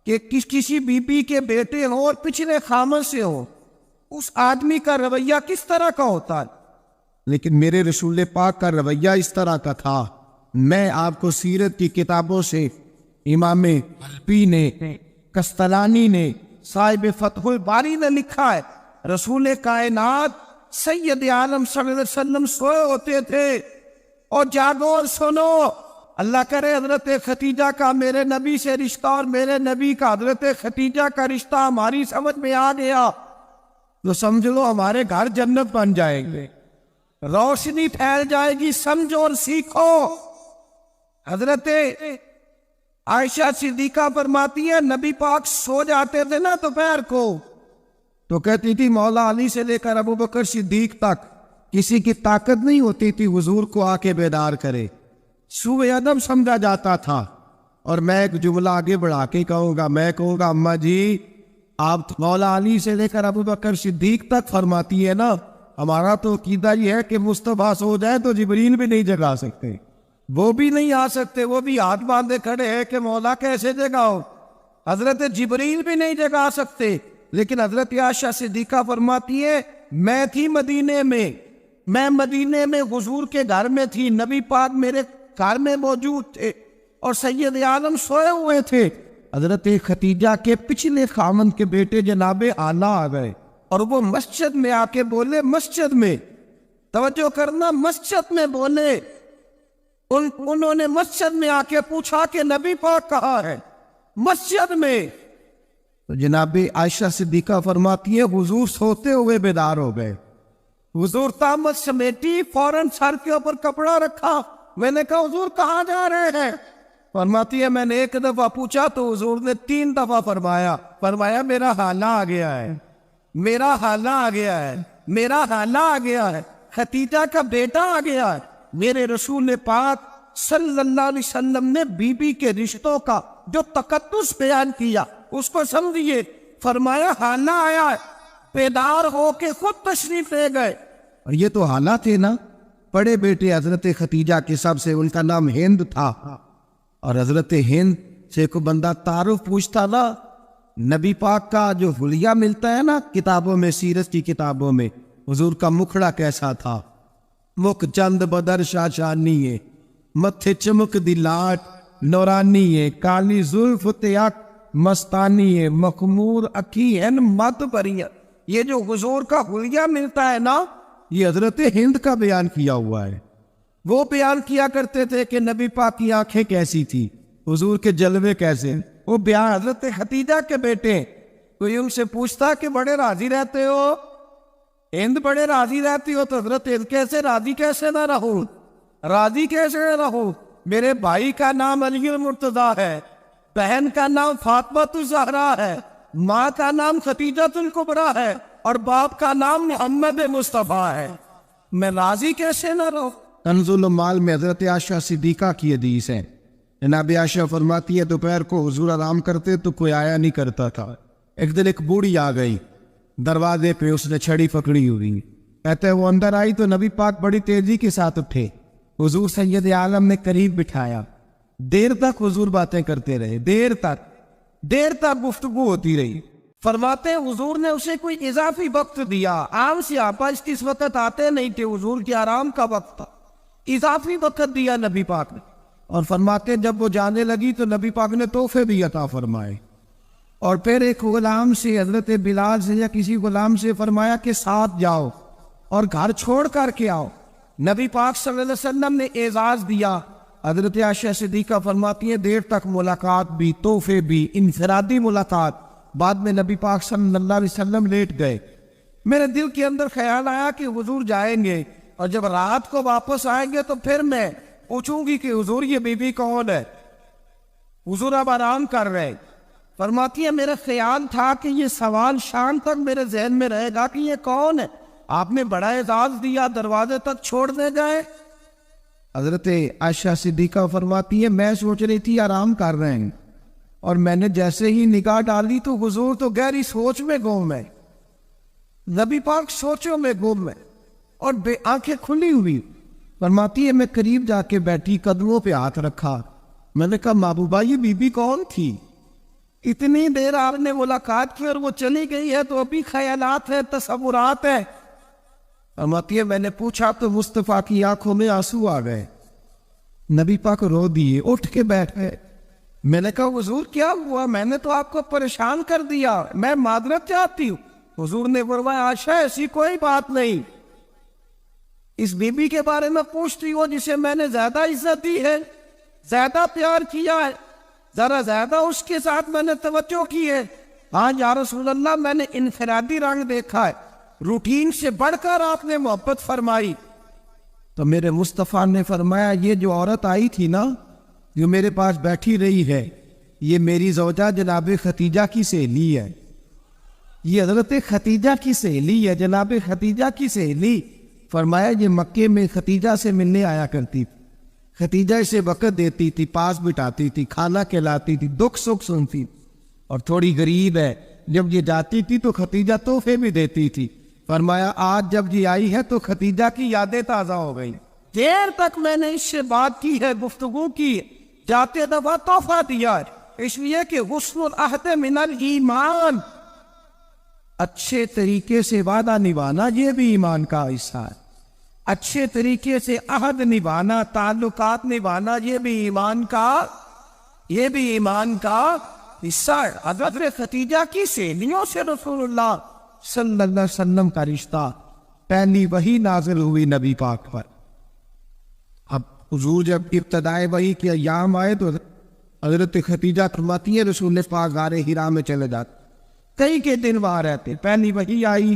کہ کسی بی بی کے بیٹے ہوں اور پچھلے خامن سے ہوں، اس آدمی کا رویہ کس طرح کا ہوتا ہے. لیکن میرے رسول پاک کا رویہ اس طرح کا تھا. میں آپ کو سیرت کی کتابوں سے امام حلبی نے، کستلانی نے، صاحب فتح الباری نے لکھا ہے رسول کائنات سید عالم صلی اللہ علیہ وسلم سوئے ہوتے تھے اور جاگو اور سنو. اللہ کرے حضرت ختیجہ کا میرے نبی سے رشتہ اور میرے نبی کا حضرت ختیجہ کا رشتہ ہماری سمجھ میں آ گیا تو سمجھ لو ہمارے گھر جنت بن جائیں گے، روشنی پھیل جائے گی. سمجھو اور سیکھو. حضرت عائشہ صدیقہ فرماتی ہے نبی پاک سو جاتے تھے نا دوپہر کو تو کہتی تھی مولا علی سے لے کر ابو بکر صدیق تک کسی کی طاقت نہیں ہوتی تھی حضور کو آ کے بیدار کرے. سوء ادب سمجھا جاتا تھا. اور میں ایک جملہ آگے بڑھا کے کہوں گا، میں کہوں گا اماں جی آپ مولا علی سے لے کر ابو بکر صدیق تک فرماتی ہے نا، ہمارا تو عقیدہ یہ ہے کہ مصطفیٰ سو جائے تو جبریل بھی نہیں جگا سکتے، وہ بھی نہیں آ سکتے، وہ بھی ہاتھ باندھے کھڑے ہیں کہ مولا کیسے جگاؤ. حضرت جبریل بھی نہیں جگا سکتے. لیکن حضرت عائشہ صدیقہ فرماتی ہے میں تھی مدینے میں، میں مدینے میں حضور کے گھر میں تھی، نبی پاک میرے گھر میں موجود تھے اور سید عالم سوئے ہوئے تھے. حضرت ختیجہ کے پچھلے خامن کے بیٹے جناب آلہ آ گئے اور وہ مسجد میں آ کے بولے، مسجد میں توجہ کرنا، مسجد میں بولے. انہوں نے مسجد میں آ کے پوچھا کہ نبی پاک کہاں ہے؟ مسجد میں. تو جناب عائشہ صدیقہ فرماتی ہے حضور سوتے ہوئے بیدار ہو گئے. حضور طامت سمیٹی، فوراً سر کے اوپر کپڑا رکھا. میں نے کہا حضور کہاں جا رہے ہیں؟ فرماتی ہے میں نے 1 دفعہ پوچھا تو حضور نے 3 دفعہ فرمایا میرا حالہ آ گیا ہے، میرا حالہ آ گیا ہے، میرا حالہ آ گیا ہے، ختیجہ کا بیٹا آ گیا ہے. میرے رسول پاک صلی اللہ علیہ وسلم نے بی بی کے رشتوں کا جو تقدس بیان کیا اس کو سمجھیے. فرمایا حالہ آیا ہے، بیدار ہو کے خود تشریف لے گئے. اور یہ تو حالہ تھے نا، بڑے بیٹے حضرت ختیجہ کے سب سے، ان کا نام ہند تھا. اور حضرت ہند سے کو بندہ تعارف پوچھتا نا، نبی پاک کا جو حلیہ ملتا ہے نا کتابوں میں، سیرت کی کتابوں میں، حضور کا مکھڑا کیسا تھا. مکھ چند بدر شاشانی ہے، متھے چمک دی لاٹ نورانی ہے، کالی زلف تیاک مستانی ہے، مخمور اکھی ہیں مت بریاں. یہ جو حضور کا حلیہ ملتا ہے نا، یہ حضرت ہند کا بیان کیا ہوا ہے. وہ بیان کیا کرتے تھے کہ نبی پاک کی آنکھیں کیسی تھی، حضور کے جلوے کیسے. وہ بیان حضرت ختیجہ کے بیٹے. کوئی ان سے پوچھتا کہ بڑے راضی رہتے ہو، ہند بڑے راضی رہتی ہو، تو حضرت ہند کیسے راضی کیسے نہ رہوں، راضی کیسے نہ رہوں. میرے بھائی کا نام علی المرتضیٰ ہے، بہن کا نام فاطمہ الزہرا ہے، ماں کا نام ختیجہ الکبریٰ ہے، اور باپ کا نام محمد مصطفیٰ ہے. میں راضی کیسے نہ رہوں؟ کنز المال میں حضرت عائشہ صدیقہ کی حدیث ہے. جناب عائشہ فرماتی ہے دوپہر کو حضور آرام کرتے تو کوئی آیا نہیں کرتا تھا. ایک دن ایک بوڑھی آ گئی دروازے پہ، اس نے چھڑی پکڑی ہوئی. کہتے ہیں وہ اندر آئی تو نبی پاک بڑی تیزی کے ساتھ اٹھے، حضور سید عالم نے قریب بٹھایا. دیر تک حضور باتیں کرتے رہے، دیر تک گفتگو ہوتی رہی. فرماتے ہیں حضور نے اسے کوئی اضافی وقت دیا. عام صحابہ اس وقت آتے نہیں تھے، حضور کے آرام کا وقت تھا، اضافی وقت دیا نبی پاک نے. اور فرماتے ہیں جب وہ جانے لگی تو نبی پاک نے تحفے بھی عطا فرمائے. اور پھر ایک غلام سے، حضرت بلال سے یا کسی غلام سے فرمایا کہ ساتھ جاؤ اور گھر چھوڑ کر کے آؤ. نبی پاک صلی اللہ علیہ وسلم نے اعزاز دیا. حضرت عائشہ صدیقہ فرماتی ہیں دیر تک ملاقات بھی، تحفے بھی، انفرادی ملاقات. بعد میں نبی پاک صلی اللہ علیہ وسلم لیٹ گئے. میرے دل کے اندر خیال آیا کہ حضور جائیں گے اور جب رات کو واپس آئیں گے تو پھر میں پوچھوں گی کہ حضور یہ بی بی کون ہے، حضور اب آرام کر رہے. فرماتی ہے میرا خیال تھا کہ یہ سوال شام تک میرے ذہن میں رہے گا کہ یہ کون ہے، آپ نے بڑا اعزاز دیا، دروازے تک چھوڑ دے گئے. حضرت عائشہ صدیقہ فرماتی ہے میں سوچ رہی تھی آرام کر رہے ہیں، اور میں نے جیسے ہی نگاہ ڈالی تو حضور تو گہری سوچ میں گم ہے. نبی پاک سوچوں میں گم ہے اور بے آنکھیں کھلی ہوئی. فرماتی ہے میں قریب جا کے بیٹھی، قدموں پہ ہاتھ رکھا. میں نے کہا محبوبہ یہ بی بی کون تھی؟ اتنی دیر آپ نے ملاقات کی اور وہ چلی گئی ہے تو ابھی خیالات ہیں، تصورات ہیں. فرماتی ہے میں نے پوچھا تو مصطفیٰ کی آنکھوں میں آنسو آ گئے. نبی پاک رو دیے، اٹھ کے بیٹھ گئے. میں نے کہا حضور کیا ہوا؟ میں نے تو آپ کو پریشان کر دیا، میں معذرت چاہتی ہوں. حضور نے فرمایا عائشہ ایسی کوئی بات نہیں، اس بی بی کے بارے میں پوچھتی ہو جسے میں نے زیادہ عزت دی ہے، زیادہ پیار کیا ہے، ذرا زیادہ اس کے ساتھ میں نے توجہ کی ہے. ہاں یا رسول اللہ میں نے انفرادی رنگ دیکھا ہے، روٹین سے بڑھ کر آپ نے محبت فرمائی. تو میرے مصطفیٰ نے فرمایا یہ جو عورت آئی تھی نا، جو میرے پاس بیٹھی رہی ہے، یہ میری زوجہ جناب ختیجہ کی سہیلی ہے. یہ حضرت ختیجہ کی سہیلی ہے، جناب ختیجہ کی سہیلی. فرمایا یہ مکے میں ختیجہ سے ملنے آیا کرتی تھی، ختیجہ اسے وقت دیتی تھی، پاس بٹھاتی تھی، کھانا کھلاتی تھی، دکھ سکھ سنتی، اور تھوڑی غریب ہے. جب یہ جاتی تھی تو ختیجہ تحفے بھی دیتی تھی. فرمایا آج جب یہ آئی ہے تو ختیجہ کی یادیں تازہ ہو گئی. دیر تک میں نے اس سے بات کی ہے، گفتگو کی، جاتے دفعہ تحفہ دیا ہے، اس لیے کہ حسن العہد من الایمان، اچھے طریقے سے وعدہ نبھانا یہ بھی ایمان کا حصہ ہے. اچھے طریقے سے عہد نبھانا، تعلقات نبھانا یہ بھی ایمان کا حصہ ہے. حضرت ختیجہ کی سہیلیوں سے رسول اللہ صلی اللہ علیہ وسلم کا رشتہ. پہلی وحی نازل ہوئی نبی پاک پر. اب حضور جب ابتدائے وحی کے ایام آئے تو حضرت ختیجہ فرماتی ہے رسول پاک غار حرا میں چلے جاتے، کئی کے دن وہاں رہتے. پہلی وحی آئی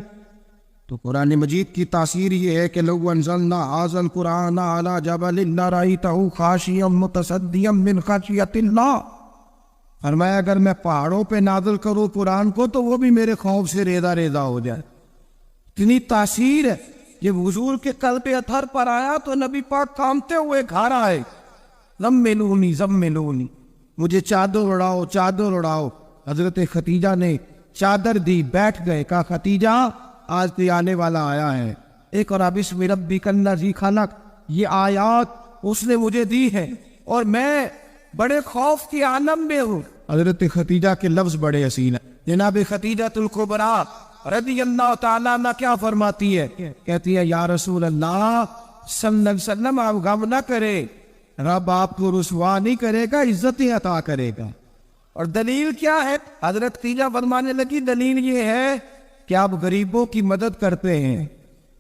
تو قرآن مجید کی تاثیر یہ ہے کہ لو انزلنا ھذا القرآن علی جبل لرأیتہ خاشعا متصدعا من خشیۃ اللہ. فرمایا اگر میں پہاڑوں پہ نازل کروں قرآن کو تو وہ بھی میرے خوف سے ریزہ ریزہ ہو جائے. اتنی تاثیر ہے. جب حضور کے قلب اطہر پر آیا تو نبی پاک کامتے ہوئے گھر آئے، زملونی، مجھے چادر اڑاؤ، چادر اڑاؤ. حضرت ختیجہ نے چادر دی، بیٹھ گئے. کہا ختیجہ آج تو آنے والا آیا ہے. ایک اور بسم ربک الذی خلق، یہ آیات اس نے مجھے دی ہے اور میں بڑے خوف کے عالم میں ہوں. حضرت ختیجہ کے لفظ بڑے حسین ہیں. جناب ختیجہ الکبریٰ رضی اللہ تعالیٰ عنہ کیا فرماتی ہے؟ کہتی ہے یا رسول اللہ صلی اللہ علیہ وسلم آپ غم نہ کرے، رب آپ کو رسوا نہیں کرے گا، عزتیں عطا کرے گا. اور دلیل کیا ہے؟ حضرت ختیجہ فرمانے لگی دلیل یہ ہے کہ آپ غریبوں کی مدد کرتے ہیں،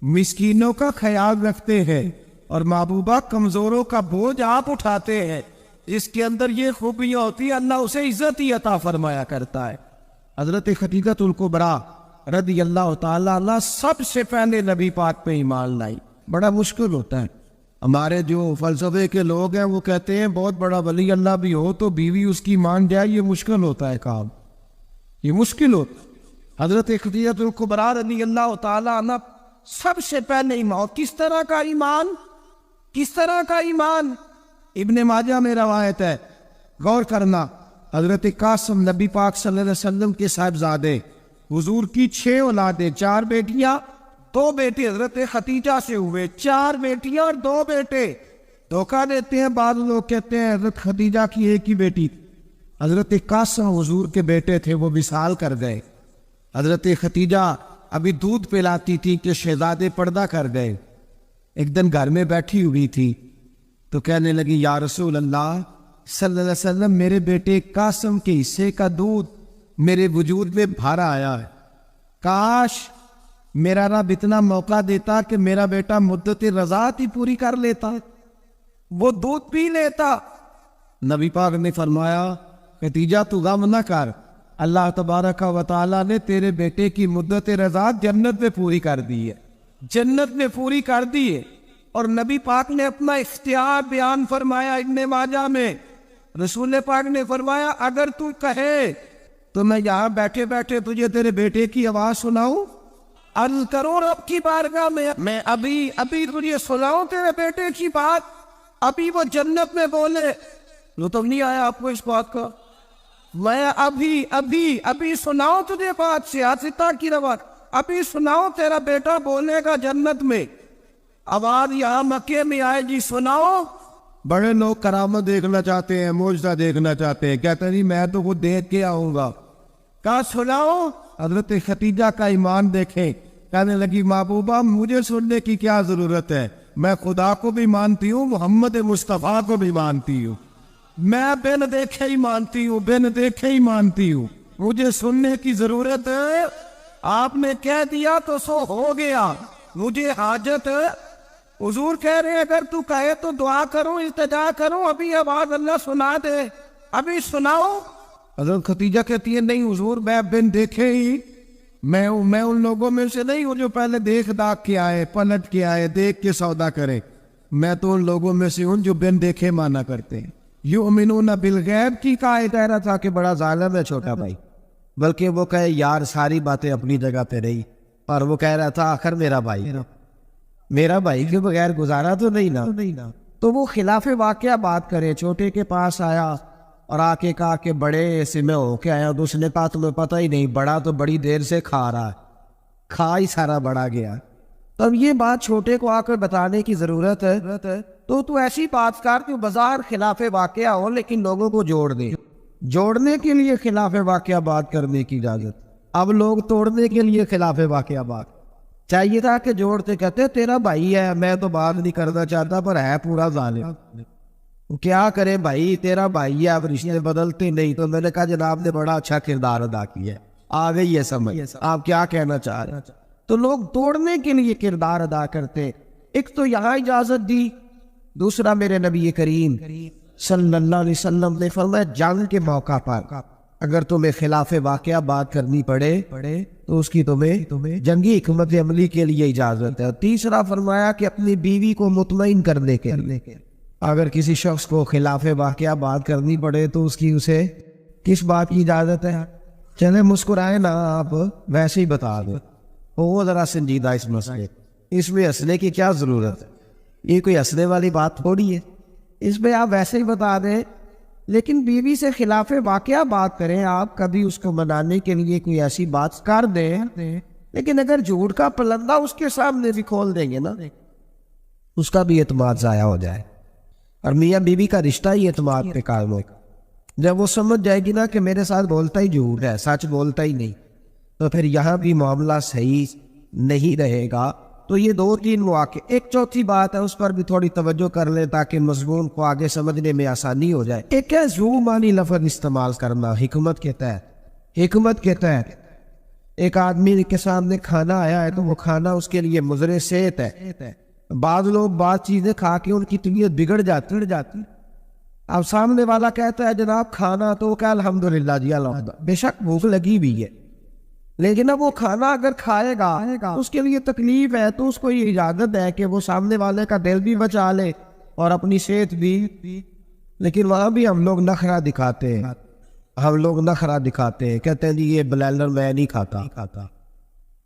مسکینوں کا خیال رکھتے ہیں، اور محبوبہ کمزوروں کا بوجھ آپ اٹھاتے ہیں. جس کے اندر یہ خوبیاں ہوتی ہیں اللہ اسے عزت ہی عطا فرمایا کرتا ہے. حضرت ختیجہ الکبریٰ رضی اللہ تعالیٰ عنہ سب سے پہلے نبی پاک پہ ایمان لائی. بڑا مشکل ہوتا ہے. ہمارے جو فلسفے کے لوگ ہیں وہ کہتے ہیں بہت بڑا ولی اللہ بھی ہو تو بیوی اس کی مان جائے، یہ مشکل ہوتا ہے کام، یہ مشکل ہوتا ہے. حضرت ختیجہ الکبریٰ رضی اللہ تعالیٰ عنہ سب سے پہلے ایمان. کس طرح کا ایمان؟ کس طرح کا ایمان؟ ابن ماجہ میں روایت ہے، غور کرنا، حضرت قاسم نبی پاک صلی اللہ علیہ وسلم کے صاحبزادے، حضور کی 6 اولادیں، 4 بیٹیاں 2 بیٹے حضرت ختیجہ سے ہوئے، 4 بیٹیاں اور 2 بیٹے۔ دھوکہ دیتے ہیں بعض لوگ، کہتے ہیں حضرت ختیجہ کی ایک ہی بیٹی، حضرت قاسم حضور کے بیٹے تھے، وہ وصال کر گئے۔ حضرت ختیجہ ابھی دودھ پلاتی تھی کہ شہزادے پردہ کر گئے۔ ایک دن گھر میں بیٹھی ہوئی تھی تو کہنے لگی، یا رسول اللہ صلی اللہ علیہ وسلم، میرے بیٹے قاسم کے حصے کا دودھ میرے وجود میں بھر آیا ہے، کاش میرا رب اتنا موقع دیتا کہ میرا بیٹا مدت رضاعت ہی پوری کر لیتا، وہ دودھ پی لیتا۔ نبی پاک نے فرمایا، ختیجہ تو غم نہ کر، اللہ تبارک و تعالیٰ نے تیرے بیٹے کی مدت رضاعت جنت میں پوری کر دی ہے، جنت میں پوری کر دی ہے۔ اور نبی پاک نے اپنا اختیار بیان فرمایا ابن ماجہ میں، رسول پاک نے فرمایا، اگر تو کہے تو میں یہاں بیٹھے بیٹھے تجھے تیرے بیٹے کی آواز سناؤں، عرض کروں رب کی بارگاہ میں ابھی تجھے سناؤں تیرے بیٹے کی بات، ابھی وہ جنت میں بولے۔ لطف نہیں آیا آپ کو اس بات کا؟ میں ابھی سناؤں تجھے بات، سیاستہ کی روایت، ابھی سناؤں تیرا بیٹا بولے گا جنت میں، آواز یہاں مکے میں آئے گی، سناؤ۔ بڑے لوگ کرامت دیکھنا چاہتے ہیں، معجزہ دیکھنا چاہتے ہیں، کہتے ہیں جی میں تو وہ دیکھ کے آؤں گا۔ کہا سناؤ۔ حضرت ختیجہ کا ایمان دیکھیں، کہنے لگی محبوبہ مجھے سننے کی کیا ضرورت ہے، میں خدا کو بھی مانتی ہوں، محمد مصطفیٰ کو بھی مانتی ہوں، میں بن دیکھے ہی مانتی ہوں، بن دیکھے ہی مانتی ہوں، مجھے سننے کی ضرورت ہے، آپ نے کہہ دیا تو سو ہو گیا، مجھے حاجت ہے۔ حضور کہہ رہے ہیں اگر تو کہے تو دعا کروں، التجا کروں، ابھی آواز اللہ سنا دے، ابھی سناؤ۔ حضرت ختیجہ کہتی ہے نہیں حضور، میں بن دیکھے ہی، میں ان لوگوں میں سے نہیں ہوں جو پہلے دیکھ داکھ کے آئے، پلٹ کے آئے، دیکھ کے سودا کرے، میں تو ان لوگوں میں سے ہوں جو بن دیکھے مانا کرتے ہیں۔ یؤمنون بالغیب کی قائد کہہ رہا تھا کہ بڑا ظالم ہے چھوٹا بھائی، بلکہ وہ کہے یار ساری باتیں اپنی جگہ پہ رہی، اور وہ کہہ رہا تھا آخر میرا بھائی کے بغیر گزارا تو نہیں نا، تو وہ خلاف واقعہ بات کرے۔ چھوٹے کے پاس آیا اور آ کے کہا کہ بڑے ایسے میں ہو کے آیا، تو اس نے کہا تمہیں پتہ ہی نہیں، بڑا تو بڑی دیر سے کھا رہا ہے، کھا ہی سارا بڑا گیا۔ تب یہ بات چھوٹے کو آ کر بتانے کی ضرورت ہے، تو ایسی بات کر کہ بظاہر خلاف واقعہ ہو لیکن لوگوں کو جوڑ دے، جوڑنے کے لیے خلاف واقعہ بات کرنے کی اجازت۔ اب لوگ توڑنے کے لیے خلاف واقعہ بات، چاہیے تھا کہ جوڑتے، کہتے تیرا بھائی ہے، میں تو بات نہیں کرنا چاہتا پر ہے پورا ظالم، کیا کرے بھائی، تیرا بھائی ہے، اب رشتے بدلتے نہیں۔ تو میں نے کہا جناب نے بڑا اچھا کردار ادا کیا ہے، آ گئی ہے سمجھ، آپ کیا کہنا چاہ رہے ہیں۔ تو لوگ توڑنے کے لیے کردار ادا کرتے، ایک تو یہاں اجازت دی، دوسرا میرے نبی کریم صلی اللہ علیہ وسلم نے فرمایا جنگ کے موقع پر اگر تمہیں خلاف واقعہ بات کرنی پڑے تو اس کی تمہیں جنگی حکمت عملی کے لیے اجازت ہے۔ تیسرا فرمایا کہ اپنی بیوی کو مطمئن کرنے کے لیے اگر کسی شخص کو خلاف واقعہ بات کرنی پڑے تو اسے کس بات کی اجازت ہے؟ چلے مسکرائے نا آپ، ویسے ہی بتا دیں، وہ ذرا سنجیدہ اس مسئلے، اس میں ہنسنے کی کیا ضرورت ہے، یہ کوئی ہنسنے والی بات تھوڑی ہے، اس میں آپ ویسے ہی بتا دیں۔ لیکن بیوی سے خلاف واقعہ بات کریں آپ، کبھی اس کو منانے کے لیے کوئی ایسی بات کر دیں، لیکن اگر جھوٹ کا پلندہ اس کے سامنے بھی کھول دیں گے نا، اس کا بھی اعتماد ضائع ہو جائے، اور میاں بیوی کا رشتہ ہی اعتماد پہ قائم ہوگا۔ جب وہ سمجھ جائے گی نا کہ میرے ساتھ بولتا ہی جھوٹ ہے، سچ بولتا ہی نہیں، تو پھر یہاں بھی معاملہ صحیح نہیں رہے گا۔ تو یہ 2-3 مواقع، ایک چوتھی بات ہے اس پر بھی تھوڑی توجہ کر لیں تاکہ مضمون کو آگے سمجھنے میں آسانی ہو جائے۔ ایک ہے ذو معنی لفظ استعمال کرنا حکمت کے تحت۔ ایک آدمی کے سامنے کھانا آیا ہے تو وہ کھانا اس کے لیے مضر صحت ہے، بعض لوگ بعض چیزیں کھا کے ان کی طبیعت بگڑ جاتی۔ اب سامنے والا کہتا ہے جناب کھانا، تو وہ کہا الحمدللہ جی الحمدللہ، بے شک بھوک لگی بھی ہے، لیکن اب وہ کھانا اگر کھائے گا اس کے لیے تکلیف ہے، تو اس کو یہ اجازت ہے کہ وہ سامنے والے کا دل بھی بچا لے اور اپنی صحت بھی۔ لیکن وہاں بھی ہم لوگ نخرہ دکھاتے ہیں، کہتے ہیں جی یہ بلائلر میں نہیں کھاتا،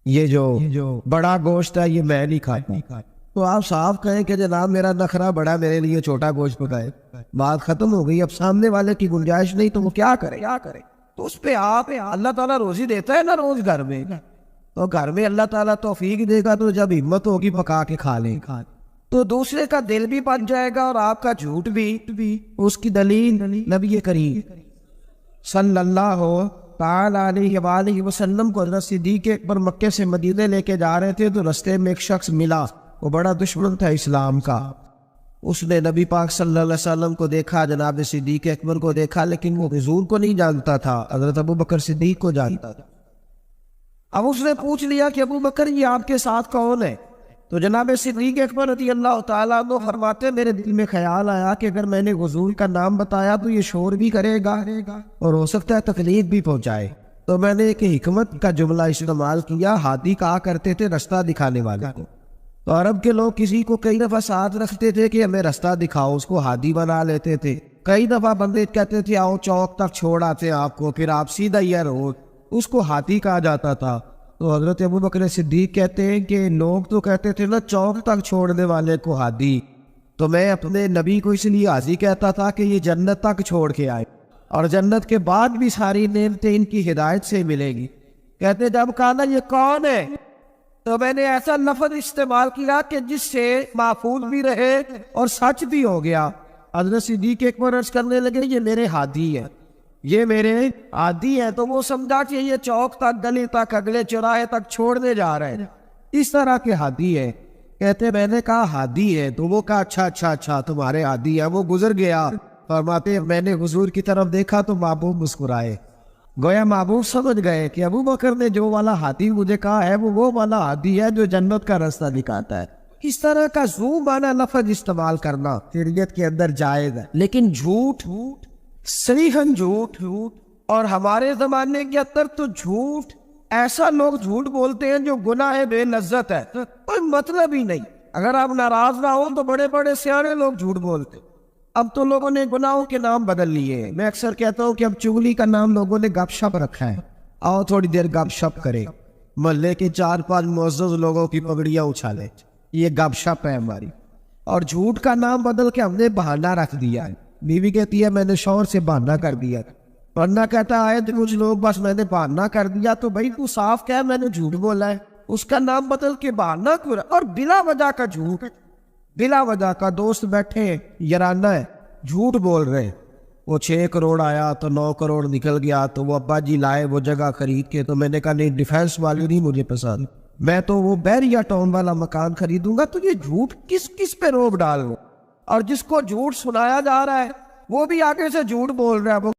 یہ جو بڑا گوشت ہے یہ میں نہیں کھاتا، تو آپ صاف کہیں کہ جناب میرا نخرا بڑا، میرے لیے چھوٹا گوشت پکائے، بات ختم ہو گئی. اب سامنے والے کی گنجائش نہیں تو وہ کیا کرے؟ تو اس پہ آپ اللہ تعالیٰ روزی دیتا ہے نا روز گھر میں، تو گھر میں اللہ تعالیٰ توفیق دے گا تو جب ہمت ہوگی پکا کے کھا لیں، تو دوسرے کا دل بھی بن جائے گا اور آپ کا جھوٹ بھی. اس کی دلیل نبی کریم صلی اللہ تعالی علیہ وآلہ وسلم کو حضرت صدیق اکبر مکے سے مدینے لے کے جا رہے تھے تو رستے میں ایک شخص ملا، وہ بڑا دشمن تھا اسلام کا. اس نے نبی پاک صلی اللہ علیہ وسلم کو دیکھا، جناب صدیق اکبر کو دیکھا، لیکن وہ حضور کو نہیں جانتا تھا، حضرت ابو بکر صدیق کو جانتا تھا. اب اس نے پوچھ لیا کہ ابو بکر یہ آپ کے ساتھ کون ہے؟ تو جناب صدیق اکبر رضی اللہ تعالیٰ عنہ فرماتے میرے دل میں خیال آیا کہ اگر میں نے حضور کا نام بتایا تو یہ شور بھی کرے گا اور ہو سکتا ہے تکلیف بھی پہنچائے. تو میں نے ایک حکمت کا جملہ استعمال کیا، ہادی کہا کرتے تھے رستہ دکھانے والے کو. تو عرب کے لوگ کسی کو کئی دفعہ ساتھ رکھتے تھے کہ ہمیں رستہ دکھاؤ، اس کو ہادی بنا لیتے تھے. کئی دفعہ بندے کہتے تھے آؤ چوک تک چھوڑ آتے ہیں آپ کو، پھر آپ سیدھا یہ روڈ، اس کو ہادی کہا جاتا تھا. تو حضرت ابو بکر صدیق کہتے ہیں کہ لوگ تو کہتے تھے نا چوک تک چھوڑنے والے کو ہادی، تو میں اپنے نبی کو اس لیے حاضی کہتا تھا کہ یہ جنت تک چھوڑ کے آئے اور جنت کے بعد بھی ساری نعمتیں ان کی ہدایت سے ملے گی. کہتے جب کہا نا یہ کون ہے تو میں نے ایسا لفظ استعمال کیا کہ جس سے محفوظ بھی رہے اور سچ بھی ہو گیا. حضرت صدیق اکبر عرض کرنے لگے یہ میرے ہادی ہے، یہ میرے عادی ہے. تو وہ سمجھا کہ یہ چوک تک، گلی تک، اگلے چوراہے تک چھوڑنے جا رہے ہیں، اس طرح کے ہادی ہے. کہتے میں نے کہا ہادی ہے، تو وہ کہا اچھا تمہارے ہادی ہے. وہ گزر گیا. فرماتے میں نے حضور کی طرف دیکھا تو محبوب مسکرائے، گویا محبوب سمجھ گئے کہ ابو بکر نے جو والا ہادی مجھے کہا ہے وہ والا ہادی ہے جو جنت کا راستہ دکھاتا ہے. اس طرح کا زو معنی لفظ استعمال کرنا شریعت کے اندر جائز ہے، لیکن جھوٹ صریحاً جھوٹ. اور ہمارے زمانے کے اندر تو جھوٹ، ایسا لوگ جھوٹ بولتے ہیں جو گناہ بے لذت ہے، کوئی مطلب ہی نہیں. اگر آپ ناراض نہ ہو تو بڑے بڑے سیانے لوگ جھوٹ بولتے. اب تو لوگوں نے گناہوں کے نام بدل لیے. میں اکثر کہتا ہوں کہ اب چغلی کا نام لوگوں نے گپ شپ رکھا ہے. آؤ تھوڑی دیر گپ شپ کرے، محلے کے 4-5 معزز لوگوں کی پگڑیاں اچھالے، یہ گپ شپ ہے ہماری. اور جھوٹ کا نام بدل کے ہم نے بہانہ رکھ دیا ہے. بیوی کہتی ہے میں نے شوہر سے بہانہ کر دیا، ورنہ کہتا ہے کچھ لوگ بس میں نے بہانہ کر دیا. تو بھائی تو صاف کہہ میں نے جھوٹ بولا ہے، اس کا نام بدل کے بہانہ کیوں؟ اور بلا وجہ کا جھوٹ، بلا وجہ کا. دوست بیٹھے یارانہ ہے، جھوٹ بول رہے، وہ 6 کروڑ آیا تو 9 کروڑ نکل گیا، تو وہ ابا جی لائے وہ جگہ خرید کے. تو میں نے کہا نہیں ڈیفینس والی نہیں مجھے پسند، میں تو وہ بیریا ٹاؤن والا مکان خریدوں گا. تو یہ جھوٹ کس پہ روب ڈال رہا؟ اور جس کو جھوٹ سنایا جا رہا ہے وہ بھی آگے سے جھوٹ بول رہا ہے. وہ